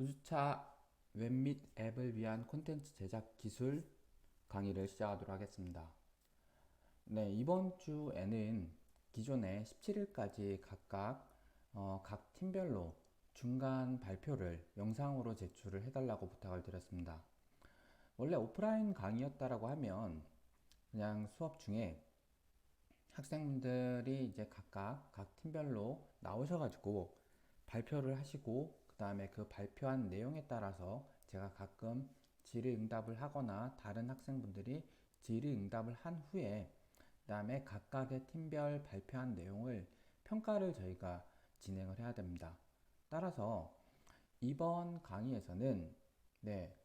부주차 웹 및 앱을 위한 콘텐츠 제작 기술 강의를 시작하도록 하겠습니다. 네, 이번 주에는 기존에 17일까지 각각 각 팀별로 중간 발표를 영상으로 제출을 해달라고 부탁을 드렸습니다. 원래 오프라인 강의였다라고 하면 그냥 수업 중에 학생들이 이제 각각 각 팀별로 나오셔가지고 발표를 하시고 그 다음에 그 발표한 내용에 따라서 제가 가끔 질의응답을 하거나 다른 학생분들이 질의응답을 한 후에 그 다음에 각각의 팀별 발표한 내용을 평가를 저희가 진행을 해야 됩니다. 따라서 이번 강의에서는 네,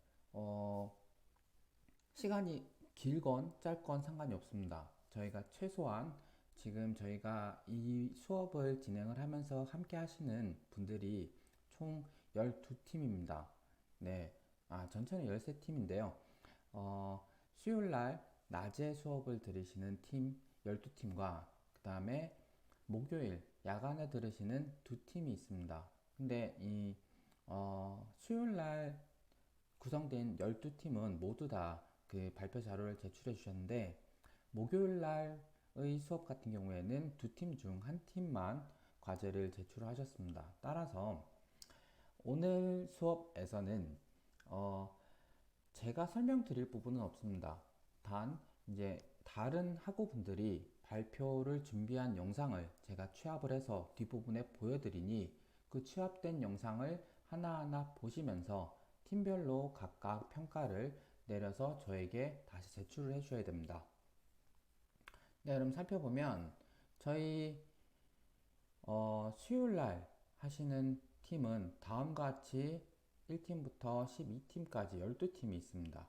시간이 길건 짧건 상관이 없습니다. 저희가 최소한 지금 저희가 이 수업을 진행을 하면서 함께 하시는 분들이 총 12팀입니다. 네. 전체는 13팀인데요. 수요일 날 낮에 수업을 들으시는 팀 12팀과 그 다음에 목요일 야간에 들으시는 두 팀이 있습니다. 근데 수요일 날 구성된 12팀은 모두 다 그 발표 자료를 제출해 주셨는데 목요일 날의 수업 같은 경우에는 두 팀 중 한 팀만 과제를 제출하셨습니다. 따라서 오늘 수업에서는 제가 설명드릴 부분은 없습니다. 단 이제 다른 학우분들이 발표를 준비한 영상을 제가 취합을 해서 뒷부분에 보여드리니 그 취합된 영상을 하나하나 보시면서 팀별로 각각 평가를 내려서 저에게 다시 제출을 해주셔야 됩니다. 네, 그럼 살펴보면 저희 수요일날 하시는 팀은 다음과 같이 1팀부터 12팀까지 12팀이 있습니다.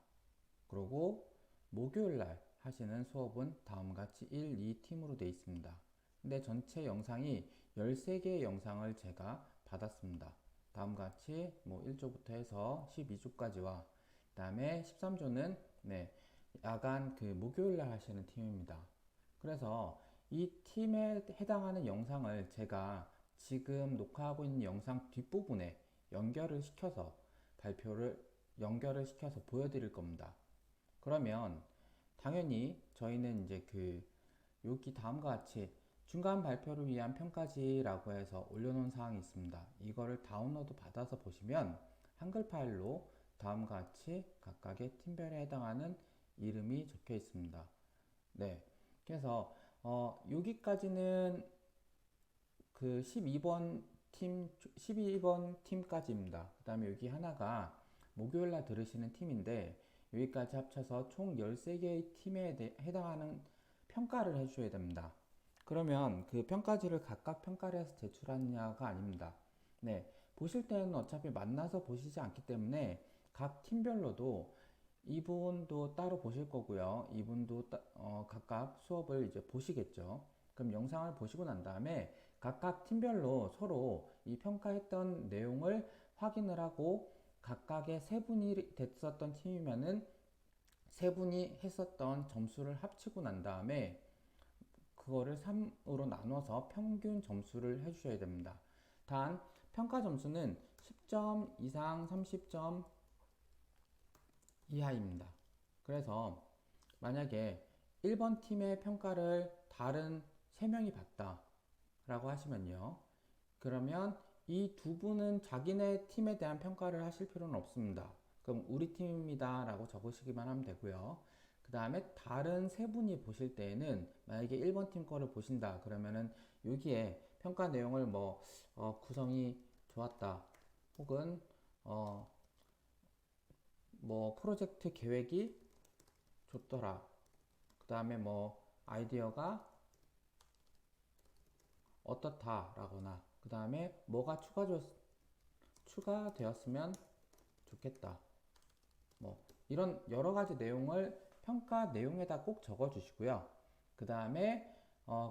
그리고 목요일날 하시는 수업은 다음과 같이 1, 2팀으로 되어 있습니다. 근데 전체 영상이 13개의 영상을 제가 받았습니다. 다음과 같이 뭐 1조부터 해서 12조까지와 그 다음에 13조는 네, 야간 그 목요일날 하시는 팀입니다. 그래서 이 팀에 해당하는 영상을 제가 지금 녹화하고 있는 영상 뒷부분에 연결을 시켜서 연결을 시켜서 보여드릴 겁니다. 그러면 당연히 저희는 이제 여기 다음과 같이 중간 발표를 위한 평가지라고 해서 올려놓은 사항이 있습니다. 이거를 다운로드 받아서 보시면 한글 파일로 다음과 같이 각각의 팀별에 해당하는 이름이 적혀 있습니다. 네. 그래서 여기까지는 그 12번 팀까지입니다. 그 다음에 여기 하나가 목요일날 들으시는 팀인데 여기까지 합쳐서 총 13개의 팀에 해당하는 평가를 해주셔야 됩니다. 그러면 그 평가지를 각각 평가를 해서 제출하느냐가 아닙니다. 네, 보실 때는 어차피 만나서 보시지 않기 때문에 각 팀별로도 이분도 따로 보실 거고요. 이분도 각각 수업을 이제 보시겠죠. 그럼 영상을 보시고 난 다음에 각각 팀별로 서로 이 평가했던 내용을 확인을 하고 각각의 세 분이 됐었던 팀이면은 세 분이 했었던 점수를 합치고 난 다음에 그거를 3으로 나눠서 평균 점수를 해주셔야 됩니다. 단 평가 점수는 10점 이상 30점 이하입니다. 그래서 만약에 1번 팀의 평가를 다른 3명이 봤다 라고 하시면요. 그러면 이 두 분은 자기네 팀에 대한 평가를 하실 필요는 없습니다. 그럼 우리 팀입니다 라고 적으시기만 하면 되고요. 그 다음에 다른 세 분이 보실 때에는 만약에 1번 팀 거를 보신다 그러면은 여기에 평가 내용을 구성이 좋았다 혹은 프로젝트 계획이 좋더라. 그 다음에 아이디어가 어떻다라거나 그 다음에 뭐가 추가되었으면 좋겠다. 이런 여러 가지 내용을 평가 내용에다 꼭 적어 주시고요. 그 다음에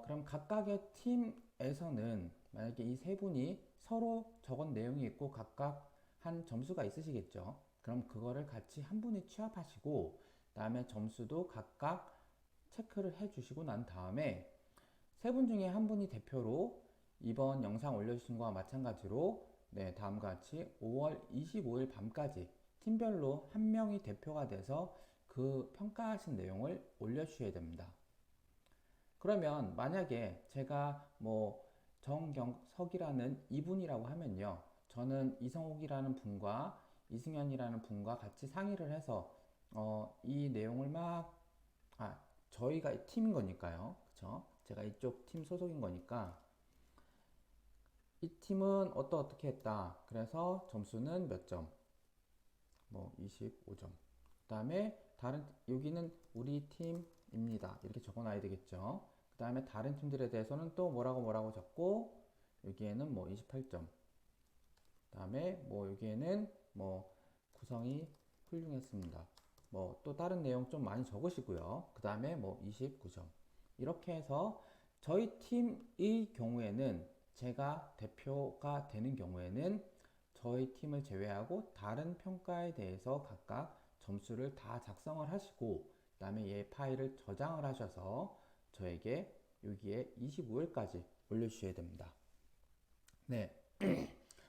그럼 각각의 팀에서는 만약에 이 세 분이 서로 적은 내용이 있고 각각 한 점수가 있으시겠죠. 그럼 그거를 같이 한 분이 취합하시고 다음에 점수도 각각 체크를 해 주시고 난 다음에 세 분 중에 한 분이 대표로 이번 영상 올려주신 거와 마찬가지로 네, 다음과 같이 5월 25일 밤까지 팀별로 한 명이 대표가 돼서 그 평가하신 내용을 올려주셔야 됩니다. 그러면 만약에 제가 뭐 정경석이라는 이분이라고 하면요. 저는 이성욱이라는 분과 이승현이라는 분과 같이 상의를 해서 이 내용을 저희가 팀인 거니까요. 그쵸? 제가 이쪽 팀 소속인 거니까 이 팀은 어떻게 했다. 그래서 점수는 몇 점? 뭐 25점. 그 다음에 여기는 우리 팀입니다. 이렇게 적어놔야 되겠죠. 그 다음에 다른 팀들에 대해서는 또 뭐라고 적고 여기에는 뭐 28점. 그 다음에 뭐 여기에는 뭐 구성이 훌륭했습니다. 뭐 또 다른 내용 좀 많이 적으시고요. 그 다음에 뭐 29점. 이렇게 해서 저희 팀의 경우에는 제가 대표가 되는 경우에는 저희 팀을 제외하고 다른 평가에 대해서 각각 점수를 다 작성을 하시고 그 다음에 얘 파일을 저장을 하셔서 저에게 여기에 25일까지 올려주셔야 됩니다. 네.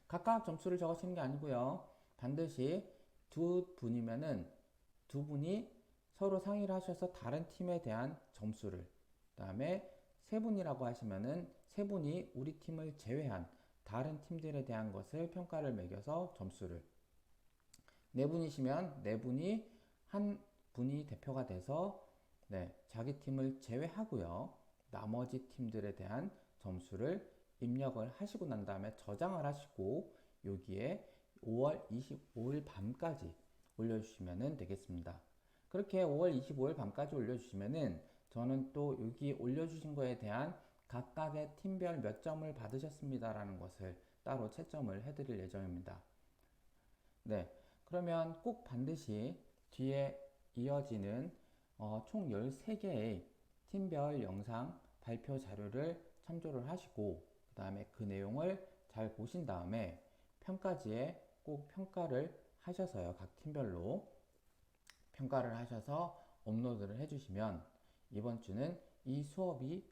각각 점수를 적으시는 게 아니고요. 반드시 두 분이 서로 상의를 하셔서 다른 팀에 대한 점수를, 그 다음에 세 분이라고 하시면은 세 분이 우리 팀을 제외한 다른 팀들에 대한 것을 평가를 매겨서 점수를, 네 분이시면 네 분이 한 분이 대표가 돼서 자기 팀을 제외하고요. 나머지 팀들에 대한 점수를 입력을 하시고 난 다음에 저장을 하시고 여기에 5월 25일 밤까지 올려주시면 되겠습니다. 그렇게 5월 25일 밤까지 올려주시면은 저는 또 여기 올려주신 거에 대한 각각의 팀별 몇 점을 받으셨습니다라는 것을 따로 채점을 해드릴 예정입니다. 네, 그러면 꼭 반드시 뒤에 이어지는 총 13개의 팀별 영상 발표 자료를 참조를 하시고 그 다음에 그 내용을 잘 보신 다음에 평가지에 꼭 평가를 하셔서요. 각 팀별로 평가를 하셔서 업로드를 해주시면 이번 주는 이 수업이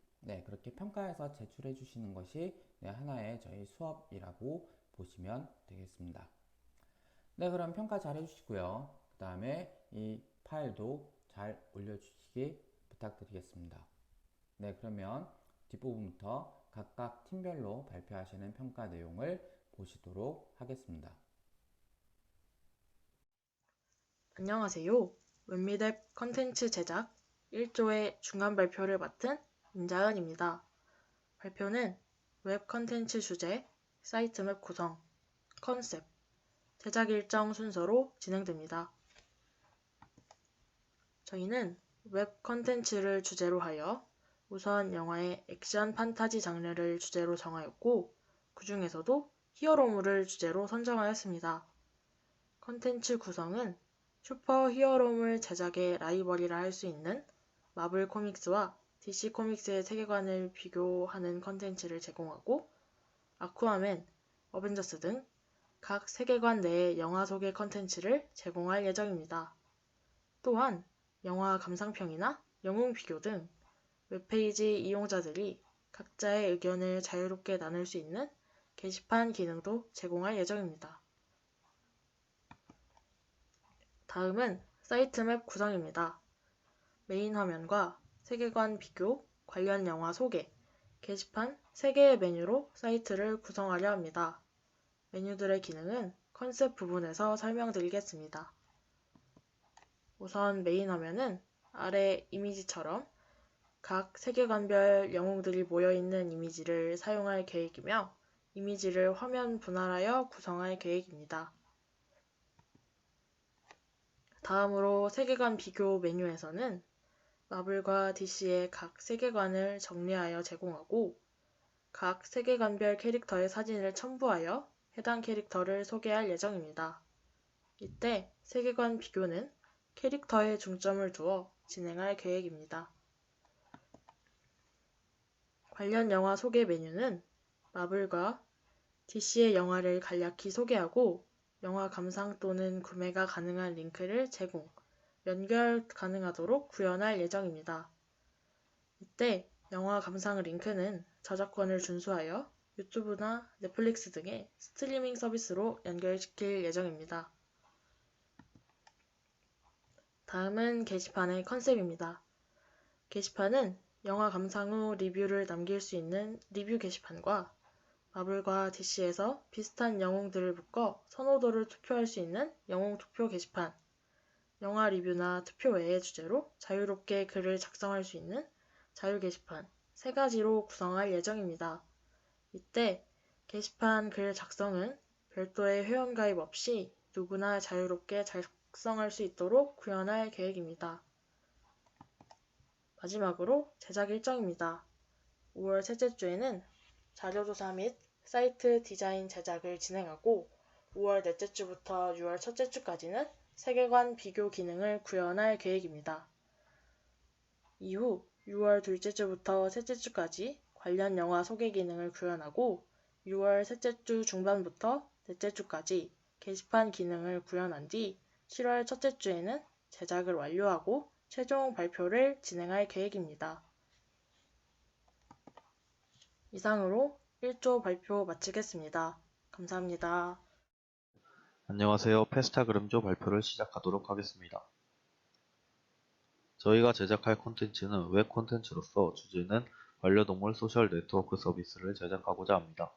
그렇게 평가해서 제출해 주시는 것이 하나의 저희 수업이라고 보시면 되겠습니다. 네, 그럼 평가 잘 해주시고요. 그 다음에 이 파일도 잘 올려주시기 부탁드리겠습니다. 네, 그러면 뒷부분부터 각각 팀별로 발표하시는 평가 내용을 보시도록 하겠습니다. 안녕하세요. 웹미뎁 컨텐츠 제작 1조의 중간 발표를 맡은 임자은입니다. 발표는 웹 컨텐츠 주제, 사이트 맵 구성, 컨셉, 제작 일정 순서로 진행됩니다. 저희는 웹 컨텐츠를 주제로 하여 우선 영화의 액션 판타지 장르를 주제로 정하였고 그 중에서도 히어로물을 주제로 선정하였습니다. 컨텐츠 구성은 슈퍼 히어로물 제작의 라이벌이라 할 수 있는 마블 코믹스와 DC 코믹스의 세계관을 비교하는 컨텐츠를 제공하고 아쿠아맨, 어벤져스 등 각 세계관 내의 영화 소개 컨텐츠를 제공할 예정입니다. 또한 영화 감상평이나 영웅 비교 등 웹페이지 이용자들이 각자의 의견을 자유롭게 나눌 수 있는 게시판 기능도 제공할 예정입니다. 다음은 사이트 맵 구성입니다. 메인 화면과 세계관 비교, 관련 영화 소개, 게시판 3개의 메뉴로 사이트를 구성하려 합니다. 메뉴들의 기능은 컨셉 부분에서 설명드리겠습니다. 우선 메인 화면은 아래 이미지처럼 각 세계관별 영웅들이 모여있는 이미지를 사용할 계획이며 이미지를 화면 분할하여 구성할 계획입니다. 다음으로 세계관 비교 메뉴에서는 마블과 DC의 각 세계관을 정리하여 제공하고 각 세계관별 캐릭터의 사진을 첨부하여 해당 캐릭터를 소개할 예정입니다. 이때 세계관 비교는 캐릭터에 중점을 두어 진행할 계획입니다. 관련 영화 소개 메뉴는 마블과 DC의 영화를 간략히 소개하고 영화 감상 또는 구매가 가능한 링크를 제공, 연결 가능하도록 구현할 예정입니다. 이때 영화 감상 링크는 저작권을 준수하여 유튜브나 넷플릭스 등의 스트리밍 서비스로 연결시킬 예정입니다. 다음은 게시판의 컨셉입니다. 게시판은 영화 감상 후 리뷰를 남길 수 있는 리뷰 게시판과 마블과 DC에서 비슷한 영웅들을 묶어 선호도를 투표할 수 있는 영웅 투표 게시판, 영화 리뷰나 투표 외의 주제로 자유롭게 글을 작성할 수 있는 자유 게시판 세 가지로 구성할 예정입니다. 이때 게시판 글 작성은 별도의 회원가입 없이 누구나 자유롭게 작성할 수 있도록 구현할 계획입니다. 마지막으로 제작 일정입니다. 5월 셋째 주에는 자료조사 및 사이트 디자인 제작을 진행하고 5월 넷째 주부터 6월 첫째 주까지는 세계관 비교 기능을 구현할 계획입니다. 이후 6월 둘째 주부터 셋째 주까지 관련 영화 소개 기능을 구현하고 6월 셋째 주 중반부터 넷째 주까지 게시판 기능을 구현한 뒤 7월 첫째 주에는 제작을 완료하고 최종 발표를 진행할 계획입니다. 이상으로 1조 발표 마치겠습니다. 감사합니다. 안녕하세요. 페스타그램조 발표를 시작하도록 하겠습니다. 저희가 제작할 콘텐츠는 웹 콘텐츠로서 주제는 반려동물 소셜 네트워크 서비스를 제작하고자 합니다.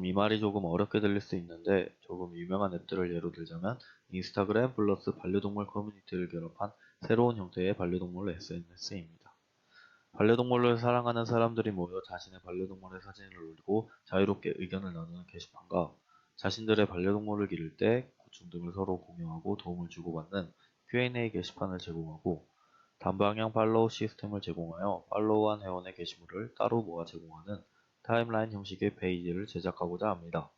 이 말이 조금 어렵게 들릴 수 있는데 조금 유명한 앱들을 예로 들자면 인스타그램 플러스 반려동물 커뮤니티를 결합한 새로운 형태의 반려동물 SNS입니다. 반려동물을 사랑하는 사람들이 모여 자신의 반려동물의 사진을 올리고 자유롭게 의견을 나누는 게시판과 자신들의 반려동물을 기를 때 고충 등을 서로 공유하고 도움을 주고받는 Q&A 게시판을 제공하고 단방향 팔로우 시스템을 제공하여 팔로우한 회원의 게시물을 따로 모아 제공하는 타임라인 형식의 페이지를 제작하고자 합니다.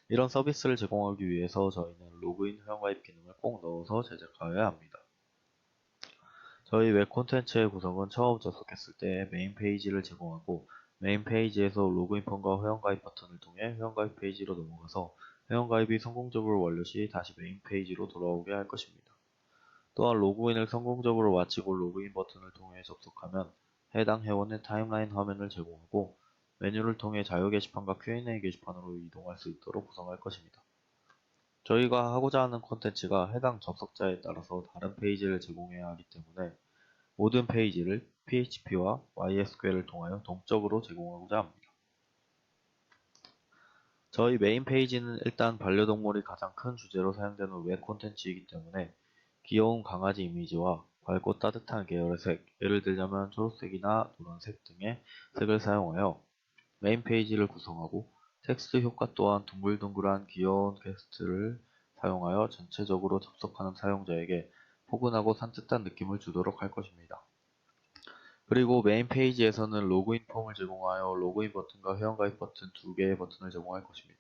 이런 서비스를 제공하기 위해서 저희는 로그인 회원가입 기능을 꼭 넣어서 제작하여야 합니다. 저희 웹 콘텐츠의 구성은 처음 접속했을 때 메인 페이지를 제공하고 메인 페이지에서 로그인 폼과 회원가입 버튼을 통해 회원가입 페이지로 넘어가서 회원가입이 성공적으로 완료 시 다시 메인 페이지로 돌아오게 할 것입니다. 또한 로그인을 성공적으로 마치고 로그인 버튼을 통해 접속하면 해당 회원의 타임라인 화면을 제공하고 메뉴를 통해 자유 게시판과 Q&A 게시판으로 이동할 수 있도록 구성할 것입니다. 저희가 하고자 하는 콘텐츠가 해당 접속자에 따라서 다른 페이지를 제공해야 하기 때문에 모든 페이지를 PHP와 MySQL을 통하여 동적으로 제공하고자 합니다. 저희 메인 페이지는 일단 반려동물이 가장 큰 주제로 사용되는 웹 콘텐츠이기 때문에 귀여운 강아지 이미지와 밝고 따뜻한 계열의 색, 예를 들자면 초록색이나 노란색 등의 색을 사용하여 메인 페이지를 구성하고 텍스트 효과 또한 둥글둥글한 귀여운 텍스트를 사용하여 전체적으로 접속하는 사용자에게 포근하고 산뜻한 느낌을 주도록 할 것입니다. 그리고 메인 페이지에서는 로그인 폼을 제공하여 로그인 버튼과 회원가입 버튼 두 개의 버튼을 제공할 것입니다.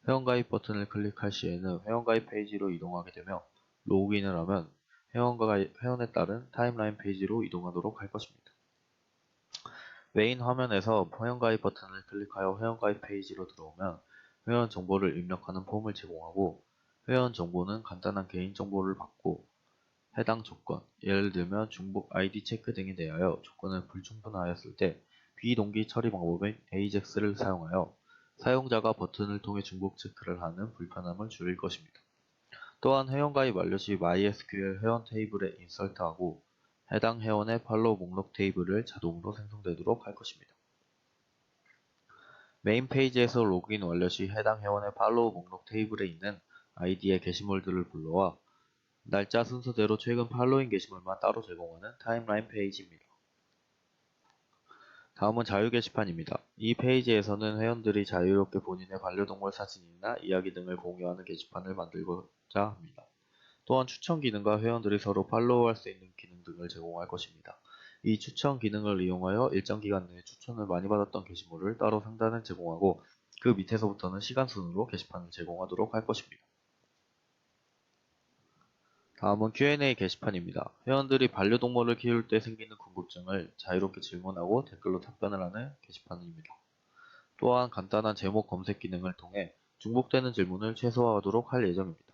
회원가입 버튼을 클릭할 시에는 회원가입 페이지로 이동하게 되며 로그인을 하면 회원에 따른 타임라인 페이지로 이동하도록 할 것입니다. 메인 화면에서 회원가입 버튼을 클릭하여 회원가입 페이지로 들어오면 회원 정보를 입력하는 폼을 제공하고 회원 정보는 간단한 개인정보를 받고 해당 조건, 예를 들면 중복 ID 체크 등에 대하여 조건을 불충분하였을 때 비동기 처리 방법인 AJAX를 사용하여 사용자가 버튼을 통해 중복 체크를 하는 불편함을 줄일 것입니다. 또한 회원가입 완료 시 MySQL 회원 테이블에 인설트하고 해당 회원의 팔로우 목록 테이블을 자동으로 생성되도록 할 것입니다. 메인 페이지에서 로그인 완료 시 해당 회원의 팔로우 목록 테이블에 있는 아이디의 게시물들을 불러와 날짜 순서대로 최근 팔로잉 게시물만 따로 제공하는 타임라인 페이지입니다. 다음은 자유 게시판입니다. 이 페이지에서는 회원들이 자유롭게 본인의 반려동물 사진이나 이야기 등을 공유하는 게시판을 만들고자 합니다. 또한 추천 기능과 회원들이 서로 팔로우할 수 있는 기능 등을 제공할 것입니다. 이 추천 기능을 이용하여 일정 기간 내에 추천을 많이 받았던 게시물을 따로 상단에 제공하고 그 밑에서부터는 시간 순으로 게시판을 제공하도록 할 것입니다. 다음은 Q&A 게시판입니다. 회원들이 반려동물을 키울 때 생기는 궁금증을 자유롭게 질문하고 댓글로 답변을 하는 게시판입니다. 또한 간단한 제목 검색 기능을 통해 중복되는 질문을 최소화하도록 할 예정입니다.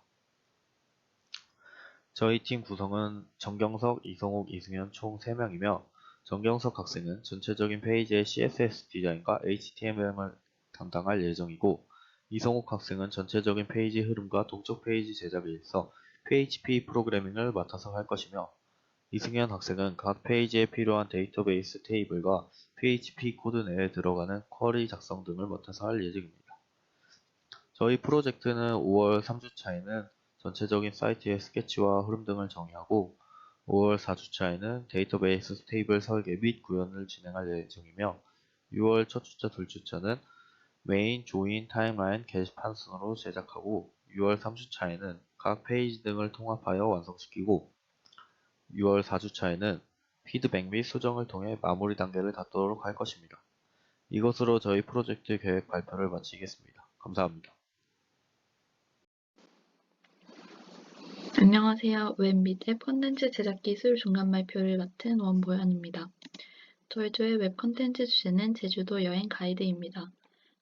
저희 팀 구성은 정경석, 이성욱, 이승현 총 3명이며 정경석 학생은 전체적인 페이지의 CSS 디자인과 HTML을 담당할 예정이고, 이성욱 학생은 전체적인 페이지 흐름과 동적 페이지 제작에 있어 PHP 프로그래밍을 맡아서 할 것이며, 이승현 학생은 각 페이지에 필요한 데이터베이스 테이블과 PHP 코드 내에 들어가는 쿼리 작성 등을 맡아서 할 예정입니다. 저희 프로젝트는 5월 3주차에는 전체적인 사이트의 스케치와 흐름 등을 정의하고, 5월 4주차에는 데이터베이스 테이블 설계 및 구현을 진행할 예정이며, 6월 첫 주차, 둘 주차는 메인, 조인, 타임라인, 게시판 순으로 제작하고, 6월 3주차에는 각 페이지 등을 통합하여 완성시키고, 6월 4주차에는 피드백 및 수정을 통해 마무리 단계를 닫도록 할 것입니다. 이것으로 저희 프로젝트 계획 발표를 마치겠습니다. 감사합니다. 안녕하세요. 웹 및 앱 콘텐츠 제작 기술 중간 발표를 맡은 원보현입니다. 저희 조의 웹 콘텐츠 주제는 제주도 여행 가이드입니다.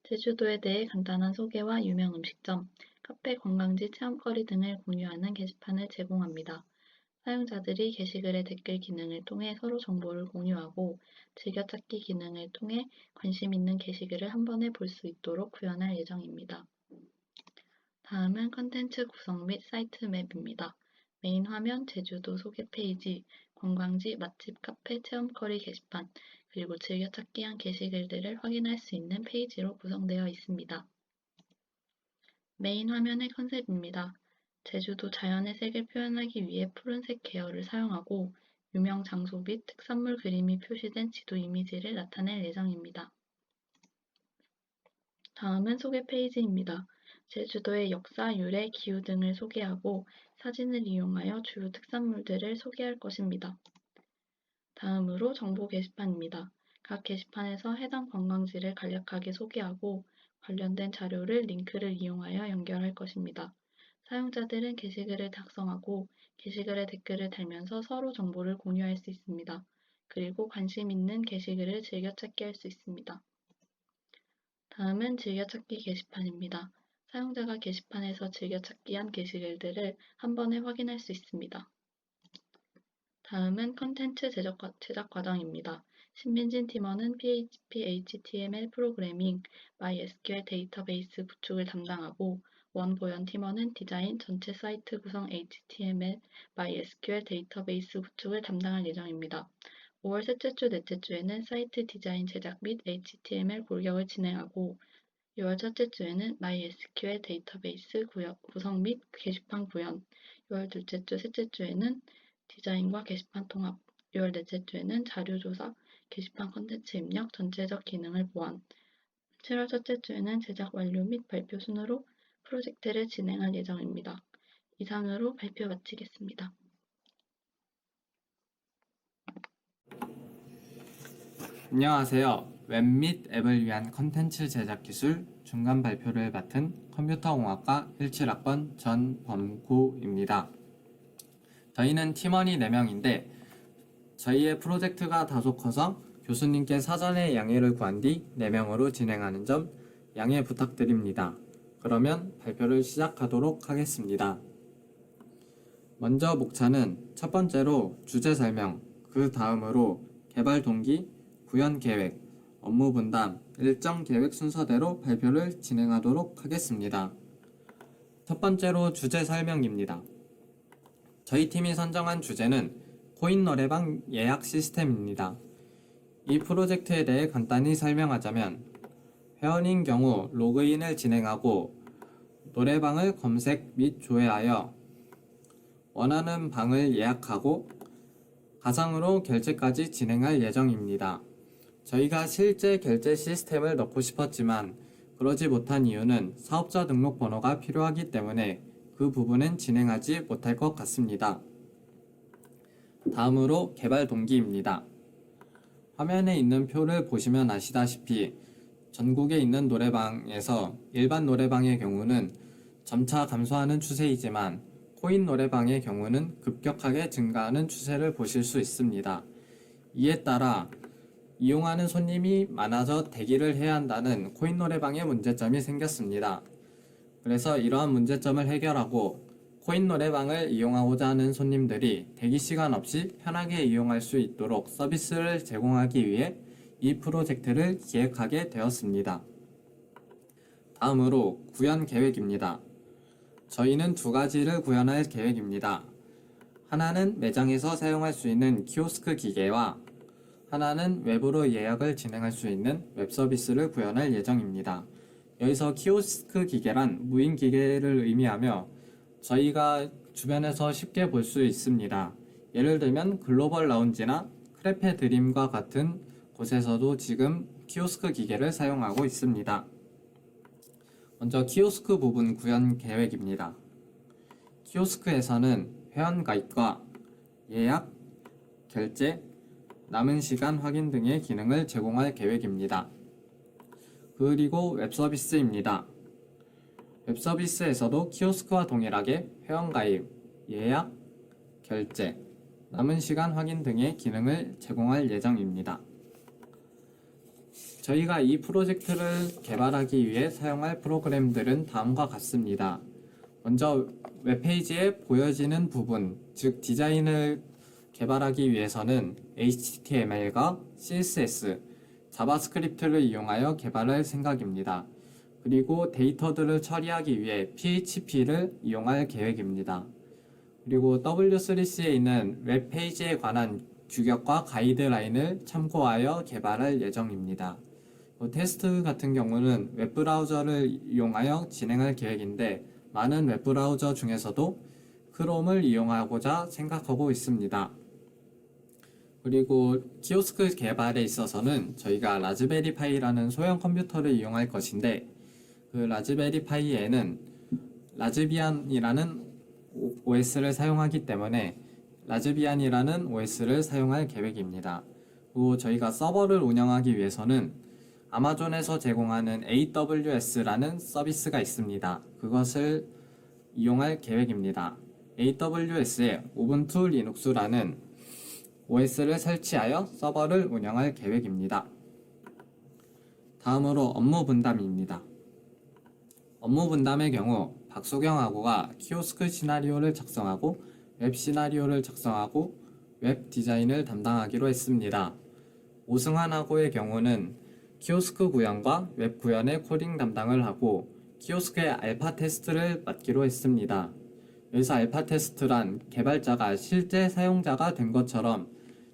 제주도에 대해 간단한 소개와 유명 음식점, 카페, 관광지, 체험거리 등을 공유하는 게시판을 제공합니다. 사용자들이 게시글의 댓글 기능을 통해 서로 정보를 공유하고, 즐겨찾기 기능을 통해 관심 있는 게시글을 한 번에 볼 수 있도록 구현할 예정입니다. 다음은 컨텐츠 구성 및 사이트 맵입니다. 메인 화면, 제주도 소개 페이지, 관광지, 맛집, 카페, 체험거리 게시판, 그리고 즐겨찾기한 게시글들을 확인할 수 있는 페이지로 구성되어 있습니다. 메인 화면의 컨셉입니다. 제주도 자연의 색을 표현하기 위해 푸른색 계열을 사용하고, 유명 장소 및 특산물 그림이 표시된 지도 이미지를 나타낼 예정입니다. 다음은 소개 페이지입니다. 제주도의 역사, 유래, 기후 등을 소개하고, 사진을 이용하여 주요 특산물들을 소개할 것입니다. 다음으로 정보 게시판입니다. 각 게시판에서 해당 관광지를 간략하게 소개하고, 관련된 자료를 링크를 이용하여 연결할 것입니다. 사용자들은 게시글을 작성하고, 게시글에 댓글을 달면서 서로 정보를 공유할 수 있습니다. 그리고 관심 있는 게시글을 즐겨찾기 할 수 있습니다. 다음은 즐겨찾기 게시판입니다. 사용자가 게시판에서 즐겨찾기한 게시글들을 한 번에 확인할 수 있습니다. 다음은 컨텐츠 제작 과정입니다. 신민진 팀원은 PHP, HTML 프로그래밍, MySQL 데이터베이스 구축을 담당하고, 원보현 팀원은 디자인, 전체 사이트 구성 HTML, MySQL 데이터베이스 구축을 담당할 예정입니다. 5월 셋째 주, 넷째 주에는 사이트 디자인 제작 및 HTML 골격을 진행하고, 6월 첫째 주에는 MySQL 데이터베이스 구성 및 게시판 구현, 6월 둘째 주, 셋째 주에는 디자인과 게시판 통합, 6월 넷째 주에는 자료 조사, 게시판 콘텐츠 입력, 전체적 기능을 보완, 7월 첫째 주에는 제작 완료 및 발표 순으로 프로젝트를 진행할 예정입니다. 이상으로 발표 마치겠습니다. 안녕하세요. 웹 및 앱을 위한 컨텐츠 제작 기술 중간 발표를 맡은 컴퓨터공학과 17학번 전범구입니다. 저희는 팀원이 4명인데 저희의 프로젝트가 다소 커서 교수님께 사전에 양해를 구한 뒤 4명으로 진행하는 점 양해 부탁드립니다. 그러면 발표를 시작하도록 하겠습니다. 먼저 목차는 첫 번째로 주제 설명, 그 다음으로 개발 동기, 구현 계획, 업무 분담, 일정 계획 순서대로 발표를 진행하도록 하겠습니다. 첫 번째로 주제 설명입니다. 저희 팀이 선정한 주제는 코인 노래방 예약 시스템입니다. 이 프로젝트에 대해 간단히 설명하자면, 회원인 경우 로그인을 진행하고 노래방을 검색 및 조회하여 원하는 방을 예약하고 가상으로 결제까지 진행할 예정입니다. 저희가 실제 결제 시스템을 넣고 싶었지만 그러지 못한 이유는 사업자 등록 번호가 필요하기 때문에 그 부분은 진행하지 못할 것 같습니다. 다음으로 개발 동기입니다. 화면에 있는 표를 보시면 아시다시피 전국에 있는 노래방에서 일반 노래방의 경우는 점차 감소하는 추세이지만 코인 노래방의 경우는 급격하게 증가하는 추세를 보실 수 있습니다. 이에 따라 이용하는 손님이 많아져 대기를 해야 한다는 코인 노래방의 문제점이 생겼습니다. 그래서 이러한 문제점을 해결하고 코인 노래방을 이용하고자 하는 손님들이 대기 시간 없이 편하게 이용할 수 있도록 서비스를 제공하기 위해 이 프로젝트를 기획하게 되었습니다. 다음으로 구현 계획입니다. 저희는 두 가지를 구현할 계획입니다. 하나는 매장에서 사용할 수 있는 키오스크 기계와 하나는 외부로 예약을 진행할 수 있는 웹 서비스를 구현할 예정입니다. 여기서 키오스크 기계란 무인 기계를 의미하며 저희가 주변에서 쉽게 볼 수 있습니다. 예를 들면 글로벌 라운지나 크레페 드림과 같은 곳에서도 지금 키오스크 기계를 사용하고 있습니다. 먼저 키오스크 부분 구현 계획입니다. 키오스크에서는 회원가입과 예약, 결제, 남은 시간 확인 등의 기능을 제공할 계획입니다. 그리고 웹서비스입니다. 웹서비스에서도 키오스크와 동일하게 회원가입, 예약, 결제, 남은 시간 확인 등의 기능을 제공할 예정입니다. 저희가 이 프로젝트를 개발하기 위해 사용할 프로그램들은 다음과 같습니다. 먼저 웹페이지에 보여지는 부분, 즉 디자인을 개발하기 위해서는 HTML과 CSS, 자바스크립트를 이용하여 개발할 생각입니다. 그리고 데이터들을 처리하기 위해 PHP를 이용할 계획입니다. 그리고 W3C에 있는 웹페이지에 관한 규격과 가이드라인을 참고하여 개발할 예정입니다. 테스트 같은 경우는 웹브라우저를 이용하여 진행할 계획인데 많은 웹브라우저 중에서도 크롬을 이용하고자 생각하고 있습니다. 그리고 키오스크 개발에 있어서는 저희가 라즈베리 파이라는 소형 컴퓨터를 이용할 것인데 그 라즈베리 파이에는 라즈비안이라는 OS를 사용하기 때문에 라즈비안이라는 OS를 사용할 계획입니다. 그리고 저희가 서버를 운영하기 위해서는 아마존에서 제공하는 AWS라는 서비스가 있습니다. 그것을 이용할 계획입니다. AWS에 우분투 리눅스라는 OS를 설치하여 서버를 운영할 계획입니다. 다음으로 업무 분담입니다. 업무 분담의 경우 박소경하고가 키오스크 시나리오를 작성하고 웹 시나리오를 작성하고 웹 디자인을 담당하기로 했습니다. 오승환하고의 경우는 키오스크 구현과 웹 구현의 코딩 담당을 하고 키오스크의 알파 테스트를 맡기로 했습니다. 여기서 알파 테스트란 개발자가 실제 사용자가 된 것처럼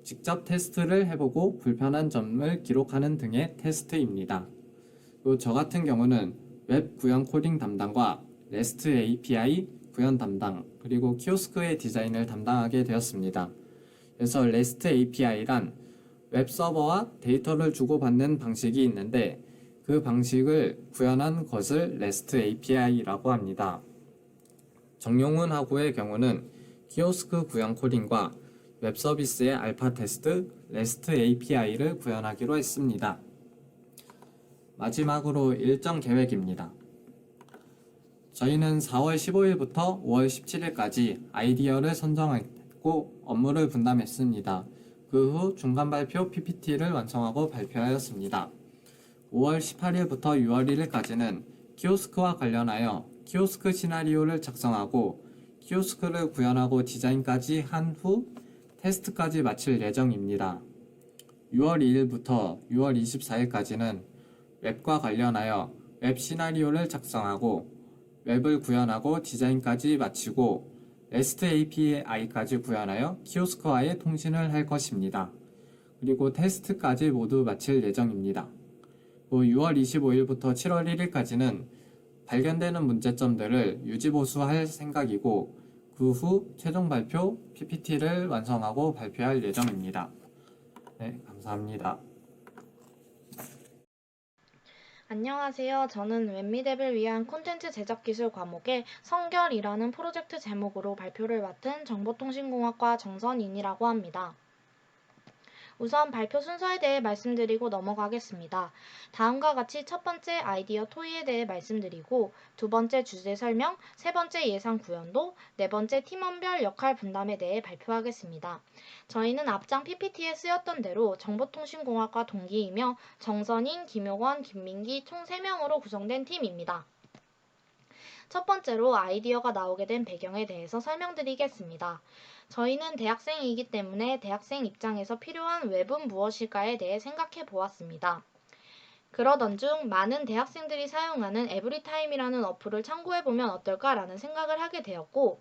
직접 테스트를 해보고 불편한 점을 기록하는 등의 테스트입니다. 그리고 저 같은 경우는 웹 구현 코딩 담당과 REST API 구현 담당, 그리고 키오스크의 디자인을 담당하게 되었습니다. 그래서 REST API란 웹 서버와 데이터를 주고받는 방식이 있는데 그 방식을 구현한 것을 REST API라고 합니다. 정용훈하고의 경우는 키오스크 구현 코딩과 웹 서비스의 알파 테스트, REST API를 구현하기로 했습니다. 마지막으로 일정 계획입니다. 저희는 4월 15일부터 5월 17일까지 아이디어를 선정했고 업무를 분담했습니다. 그 후 중간 발표 PPT를 완성하고 발표하였습니다. 5월 18일부터 6월 1일까지는 키오스크와 관련하여 키오스크 시나리오를 작성하고 키오스크를 구현하고 디자인까지 한 후 테스트까지 마칠 예정입니다. 6월 2일부터 6월 24일까지는 웹과 관련하여 웹 시나리오를 작성하고 웹을 구현하고 디자인까지 마치고 REST API까지 구현하여 키오스크와의 통신을 할 것입니다. 그리고 테스트까지 모두 마칠 예정입니다. 6월 25일부터 7월 1일까지는 발견되는 문제점들을 유지보수할 생각이고 그 후 최종 발표 PPT를 완성하고 발표할 예정입니다. 네, 감사합니다. 안녕하세요. 저는 웹미뎁을 위한 콘텐츠 제작 기술 과목의 성결이라는 프로젝트 제목으로 발표를 맡은 정보통신공학과 정선인이라고 합니다. 우선 발표 순서에 대해 말씀드리고 넘어가겠습니다. 다음과 같이 첫 번째 아이디어 토의에 대해 말씀드리고 두 번째 주제 설명, 세 번째 예상 구현도, 네 번째 팀원별 역할 분담에 대해 발표하겠습니다. 저희는 앞장 PPT에 쓰였던 대로 정보통신공학과 동기이며 정선인, 김효건, 김민기 총 3명으로 구성된 팀입니다. 첫 번째로 아이디어가 나오게 된 배경에 대해서 설명드리겠습니다. 저희는 대학생이기 때문에 대학생 입장에서 필요한 웹은 무엇일까에 대해 생각해 보았습니다. 그러던 중 많은 대학생들이 사용하는 에브리타임이라는 어플을 참고해보면 어떨까라는 생각을 하게 되었고,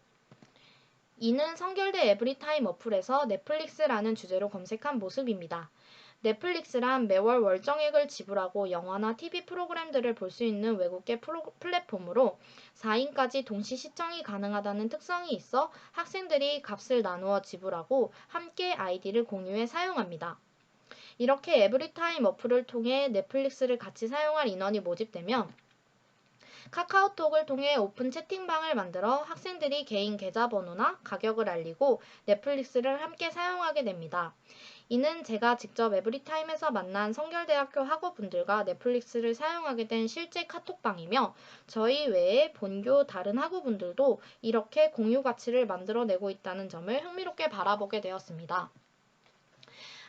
이는 성결대 에브리타임 어플에서 넷플릭스라는 주제로 검색한 모습입니다. 넷플릭스란 매월 월정액을 지불하고 영화나 TV 프로그램들을 볼 수 있는 외국계 플랫폼으로 4인까지 동시 시청이 가능하다는 특성이 있어 학생들이 값을 나누어 지불하고 함께 아이디를 공유해 사용합니다. 이렇게 에브리타임 어플을 통해 넷플릭스를 같이 사용할 인원이 모집되면 카카오톡을 통해 오픈 채팅방을 만들어 학생들이 개인 계좌번호나 가격을 알리고 넷플릭스를 함께 사용하게 됩니다. 이는 제가 직접 에브리타임에서 만난 성결대학교 학우분들과 넷플릭스를 사용하게 된 실제 카톡방이며, 저희 외에 본교 다른 학우분들도 이렇게 공유 가치를 만들어내고 있다는 점을 흥미롭게 바라보게 되었습니다.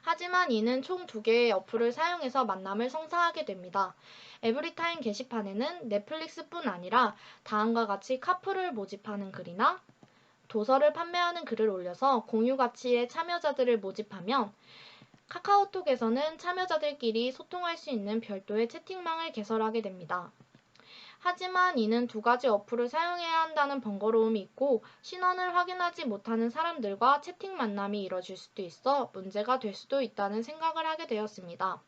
하지만 이는 총 2개의 어플을 사용해서 만남을 성사하게 됩니다. 에브리타임 게시판에는 넷플릭스뿐 아니라 다음과 같이 카풀을 모집하는 글이나 도서를 판매하는 글을 올려서 공유 가치의 참여자들을 모집하면, 카카오톡에서는 참여자들끼리 소통할 수 있는 별도의 채팅방을 개설하게 됩니다. 하지만 이는 2가지 어플을 사용해야 한다는 번거로움이 있고 신원을 확인하지 못하는 사람들과 채팅 만남이 이뤄질 수도 있어 문제가 될 수도 있다는 생각을 하게 되었습니다.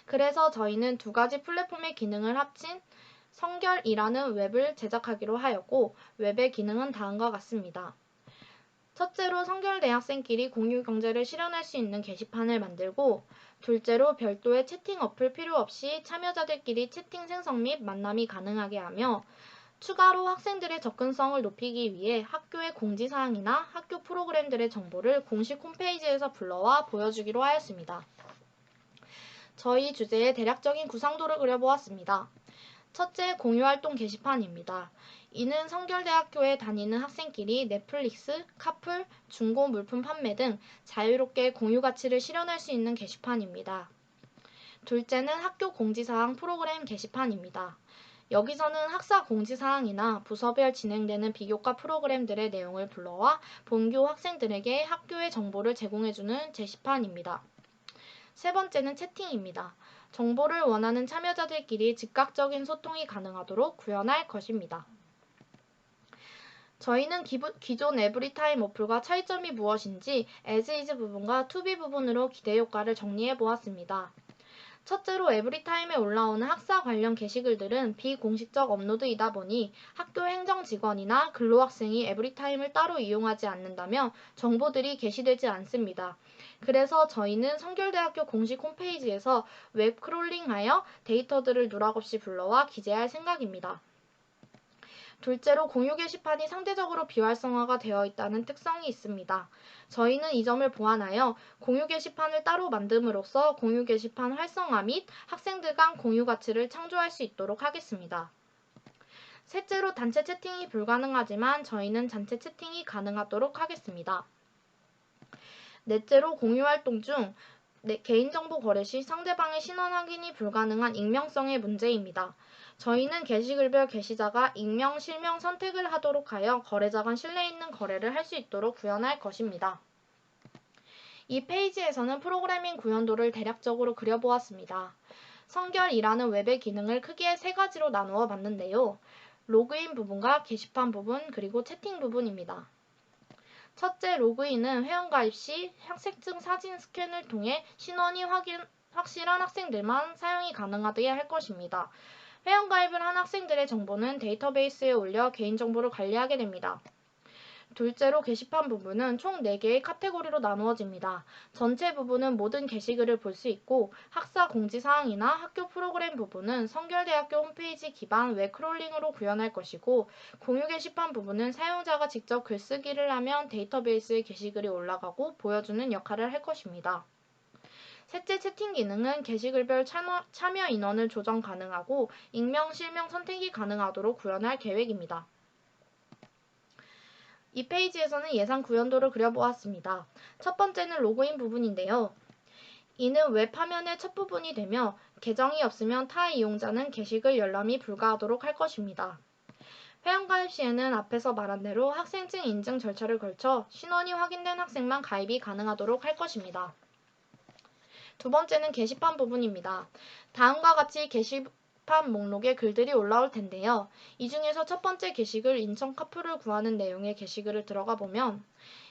그래서 저희는 2가지 플랫폼의 기능을 합친 성결이라는 웹을 제작하기로 하였고, 웹의 기능은 다음과 같습니다. 첫째로 성결 대학생끼리 공유 경제를 실현할 수 있는 게시판을 만들고, 둘째로 별도의 채팅 어플 필요 없이 참여자들끼리 채팅 생성 및 만남이 가능하게 하며, 추가로 학생들의 접근성을 높이기 위해 학교의 공지사항이나 학교 프로그램들의 정보를 공식 홈페이지에서 불러와 보여주기로 하였습니다. 저희 주제의 대략적인 구상도를 그려보았습니다. 첫째, 공유활동 게시판입니다. 이는 성결대학교에 다니는 학생끼리 넷플릭스, 카풀, 중고 물품 판매 등 자유롭게 공유 가치를 실현할 수 있는 게시판입니다. 둘째는 학교 공지사항 프로그램 게시판입니다. 여기서는 학사 공지사항이나 부서별 진행되는 비교과 프로그램들의 내용을 불러와 본교 학생들에게 학교의 정보를 제공해주는 게시판입니다. 세 번째는 채팅입니다. 정보를 원하는 참여자들끼리 즉각적인 소통이 가능하도록 구현할 것입니다. 저희는 기존 에브리타임 어플과 차이점이 무엇인지 as is 부분과 to be 부분으로 기대 효과를 정리해 보았습니다. 첫째로 에브리타임에 올라오는 학사 관련 게시글들은 비공식적 업로드이다 보니 학교 행정직원이나 근로학생이 에브리타임을 따로 이용하지 않는다면 정보들이 게시되지 않습니다. 그래서 저희는 성결대학교 공식 홈페이지에서 웹 크롤링하여 데이터들을 누락 없이 불러와 기재할 생각입니다. 둘째로 공유 게시판이 상대적으로 비활성화가 되어 있다는 특성이 있습니다. 저희는 이 점을 보완하여 공유 게시판을 따로 만듦으로써 공유 게시판 활성화 및 학생들 간 공유 가치를 창조할 수 있도록 하겠습니다. 셋째로 단체 채팅이 불가능하지만 저희는 단체 채팅이 가능하도록 하겠습니다. 넷째로 공유 활동 중 개인정보 거래 시 상대방의 신원 확인이 불가능한 익명성의 문제입니다. 저희는 게시글별 게시자가 익명, 실명 선택을 하도록 하여 거래자 간 신뢰 있는 거래를 할 수 있도록 구현할 것입니다. 이 페이지에서는 프로그래밍 구현도를 대략적으로 그려보았습니다. 성결이라는 웹의 기능을 크게 3가지로 나누어 봤는데요. 로그인 부분과 게시판 부분 그리고 채팅 부분입니다. 첫째, 로그인은 회원가입 시 학생증 사진 스캔을 통해 신원이 확실한 학생들만 사용이 가능하게 할 것입니다. 회원가입을 한 학생들의 정보는 데이터베이스에 올려 개인정보를 관리하게 됩니다. 둘째로 게시판 부분은 총 4개의 카테고리로 나누어집니다. 전체 부분은 모든 게시글을 볼 수 있고, 학사 공지사항이나 학교 프로그램 부분은 성결대학교 홈페이지 기반 웹 크롤링으로 구현할 것이고, 공유 게시판 부분은 사용자가 직접 글쓰기를 하면 데이터베이스에 게시글이 올라가고 보여주는 역할을 할 것입니다. 셋째, 채팅 기능은 게시글별 참여 인원을 조정 가능하고 익명, 실명 선택이 가능하도록 구현할 계획입니다. 이 페이지에서는 예상 구현도를 그려보았습니다. 첫 번째는 로그인 부분인데요. 이는 웹 화면의 첫 부분이 되며 계정이 없으면 타 이용자는 게시글 열람이 불가하도록 할 것입니다. 회원가입 시에는 앞에서 말한 대로 학생증 인증 절차를 걸쳐 신원이 확인된 학생만 가입이 가능하도록 할 것입니다. 두 번째는 게시판 부분입니다. 다음과 같이 게시판 목록에 글들이 올라올 텐데요. 이 중에서 첫 번째 게시글 인천 카풀을 구하는 내용의 게시글을 들어가 보면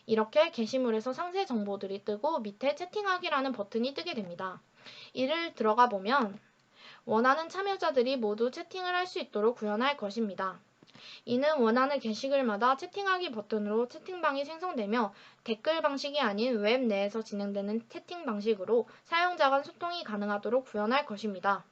이렇게 게시물에서 상세 정보들이 뜨고 밑에 채팅하기라는 버튼이 뜨게 됩니다. 이를 들어가 보면 원하는 참여자들이 모두 채팅을 할 수 있도록 구현할 것입니다. 이는 원하는 게시글마다 채팅하기 버튼으로 채팅방이 생성되며 댓글 방식이 아닌 웹 내에서 진행되는 채팅 방식으로 사용자 간 소통이 가능하도록 구현할 것입니다.